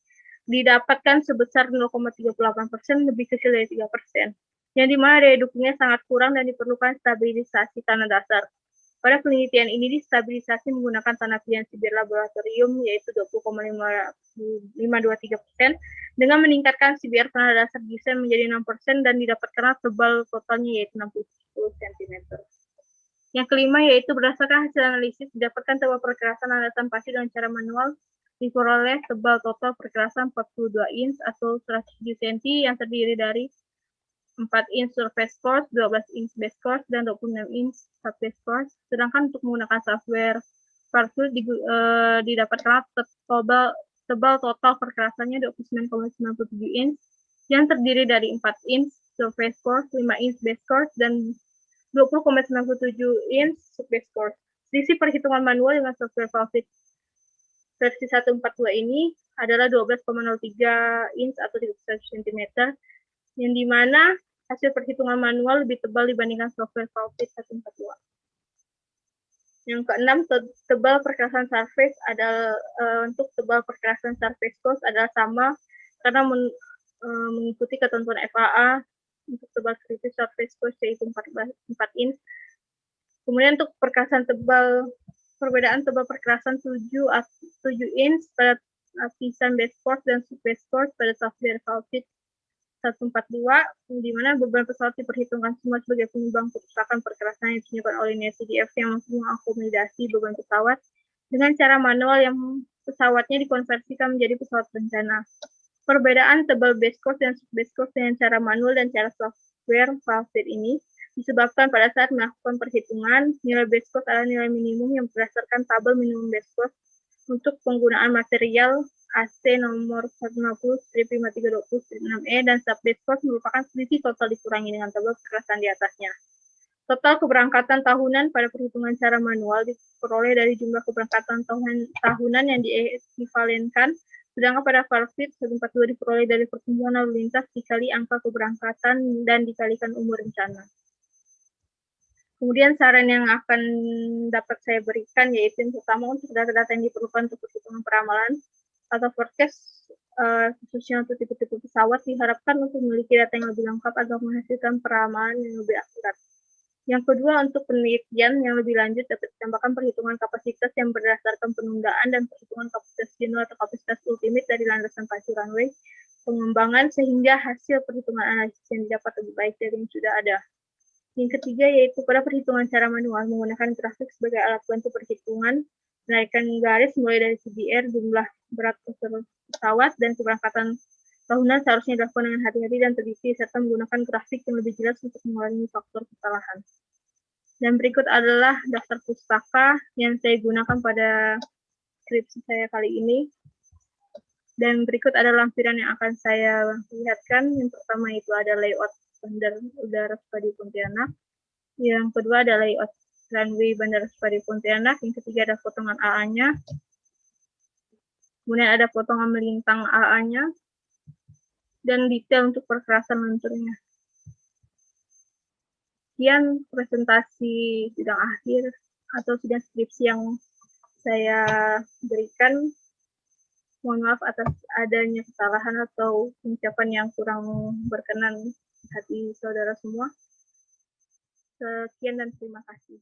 didapatkan sebesar 0,38%, lebih kecil dari 3%. Yang dimana daya dukungnya sangat kurang dan diperlukan stabilisasi tanah dasar. Pada penelitian ini distabilisasi menggunakan tanah pilihan CBR laboratorium yaitu 20,523% dengan meningkatkan CBR tanah dasar desain menjadi 6% dan didapatkan tebal totalnya yaitu 60 cm. Yang kelima yaitu berdasarkan hasil analisis didapatkan tebal perkerasan landasan pacu dengan cara manual diperoleh tebal total perkerasan 42 inch atau 107 cm yang terdiri dari 4 inch surface force, 12 inch base force, dan 26 inch subbase force. Sedangkan untuk menggunakan software Farfield didapatkan tebal total perkerasannya 29,97 inch yang terdiri dari 4 inch surface force, 5 inch base force, dan 20,97 inch subbase force. Selisih perhitungan manual dengan software Farfield versi 142 ini adalah 12,03 inch atau 31 cm, yang dimana hasil perhitungan manual lebih tebal dibandingkan software Farfield 142. Yang keenam, tebal perkerasan surface adalah untuk tebal perkerasan surface force adalah sama karena mengikuti ketentuan FAA untuk tebal kritis surface force yaitu 4 inch. Kemudian untuk perbedaan tebal perkerasan 7 inch pada lapisan base force dan subbase force pada software Farfield 142, di mana beban pesawat diperhitungkan semua sebagai penyumbang kerusakan perkerasan yang ditunjukkan oleh CDF yang mampu mengakomodasi beban pesawat dengan cara manual yang pesawatnya dikonversikan menjadi pesawat bencana. Perbedaan tebal base course dan subbase course dengan cara manual dan cara software Farfield ini disebabkan pada saat melakukan perhitungan, nilai base course adalah nilai minimum yang berdasarkan tabel minimum base course untuk penggunaan material AC nomor 150-5320-6E dan subbase course merupakan selisih total dikurangi dengan tebal perkerasan di atasnya. Total keberangkatan tahunan pada perhitungan cara manual diperoleh dari jumlah keberangkatan tahunan yang diekuivalenkan, sedangkan pada Farfield 142 diperoleh dari pertumbuhan lalu lintas dikali angka keberangkatan dan dikalikan umur rencana. Kemudian saran yang akan dapat saya berikan yaitu yang pertama untuk data-data yang diperlukan untuk perhitungan peramalan atau forecast khususnya untuk tipe-tipe pesawat diharapkan untuk memiliki data yang lebih lengkap agar menghasilkan peramalan yang lebih akurat. Yang kedua, untuk penelitian yang lebih lanjut dapat ditambahkan perhitungan kapasitas yang berdasarkan penundaan dan perhitungan kapasitas jenuh atau kapasitas ultimate dari landasan pacu runway pengembangan sehingga hasil perhitungan analisis yang didapat lebih baik dari yang sudah ada. Yang ketiga yaitu pada perhitungan cara manual menggunakan grafik sebagai alat bantu perhitungan, menaikkan garis mulai dari CBR, jumlah berat pesawat, dan keberangkatan tahunan seharusnya dilakukan dengan hati-hati dan teliti serta menggunakan grafik yang lebih jelas untuk mengurangi faktor kesalahan. Dan berikut adalah daftar pustaka yang saya gunakan pada skripsi saya kali ini. Dan berikut adalah lampiran yang akan saya lihatkan. Yang pertama itu ada layout Bandara Udara Supadio Pontianak. Yang kedua ada layout runway Bandara Supadio Pontianak. Yang ketiga ada potongan AA-nya. Kemudian ada potongan melintang AA-nya. Dan detail untuk perkerasan lenturnya. Sekian presentasi sidang akhir atau sidang skripsi yang saya berikan. Mohon maaf atas adanya kesalahan atau ucapan yang kurang berkenan hati saudara semua. Sekian dan terima kasih.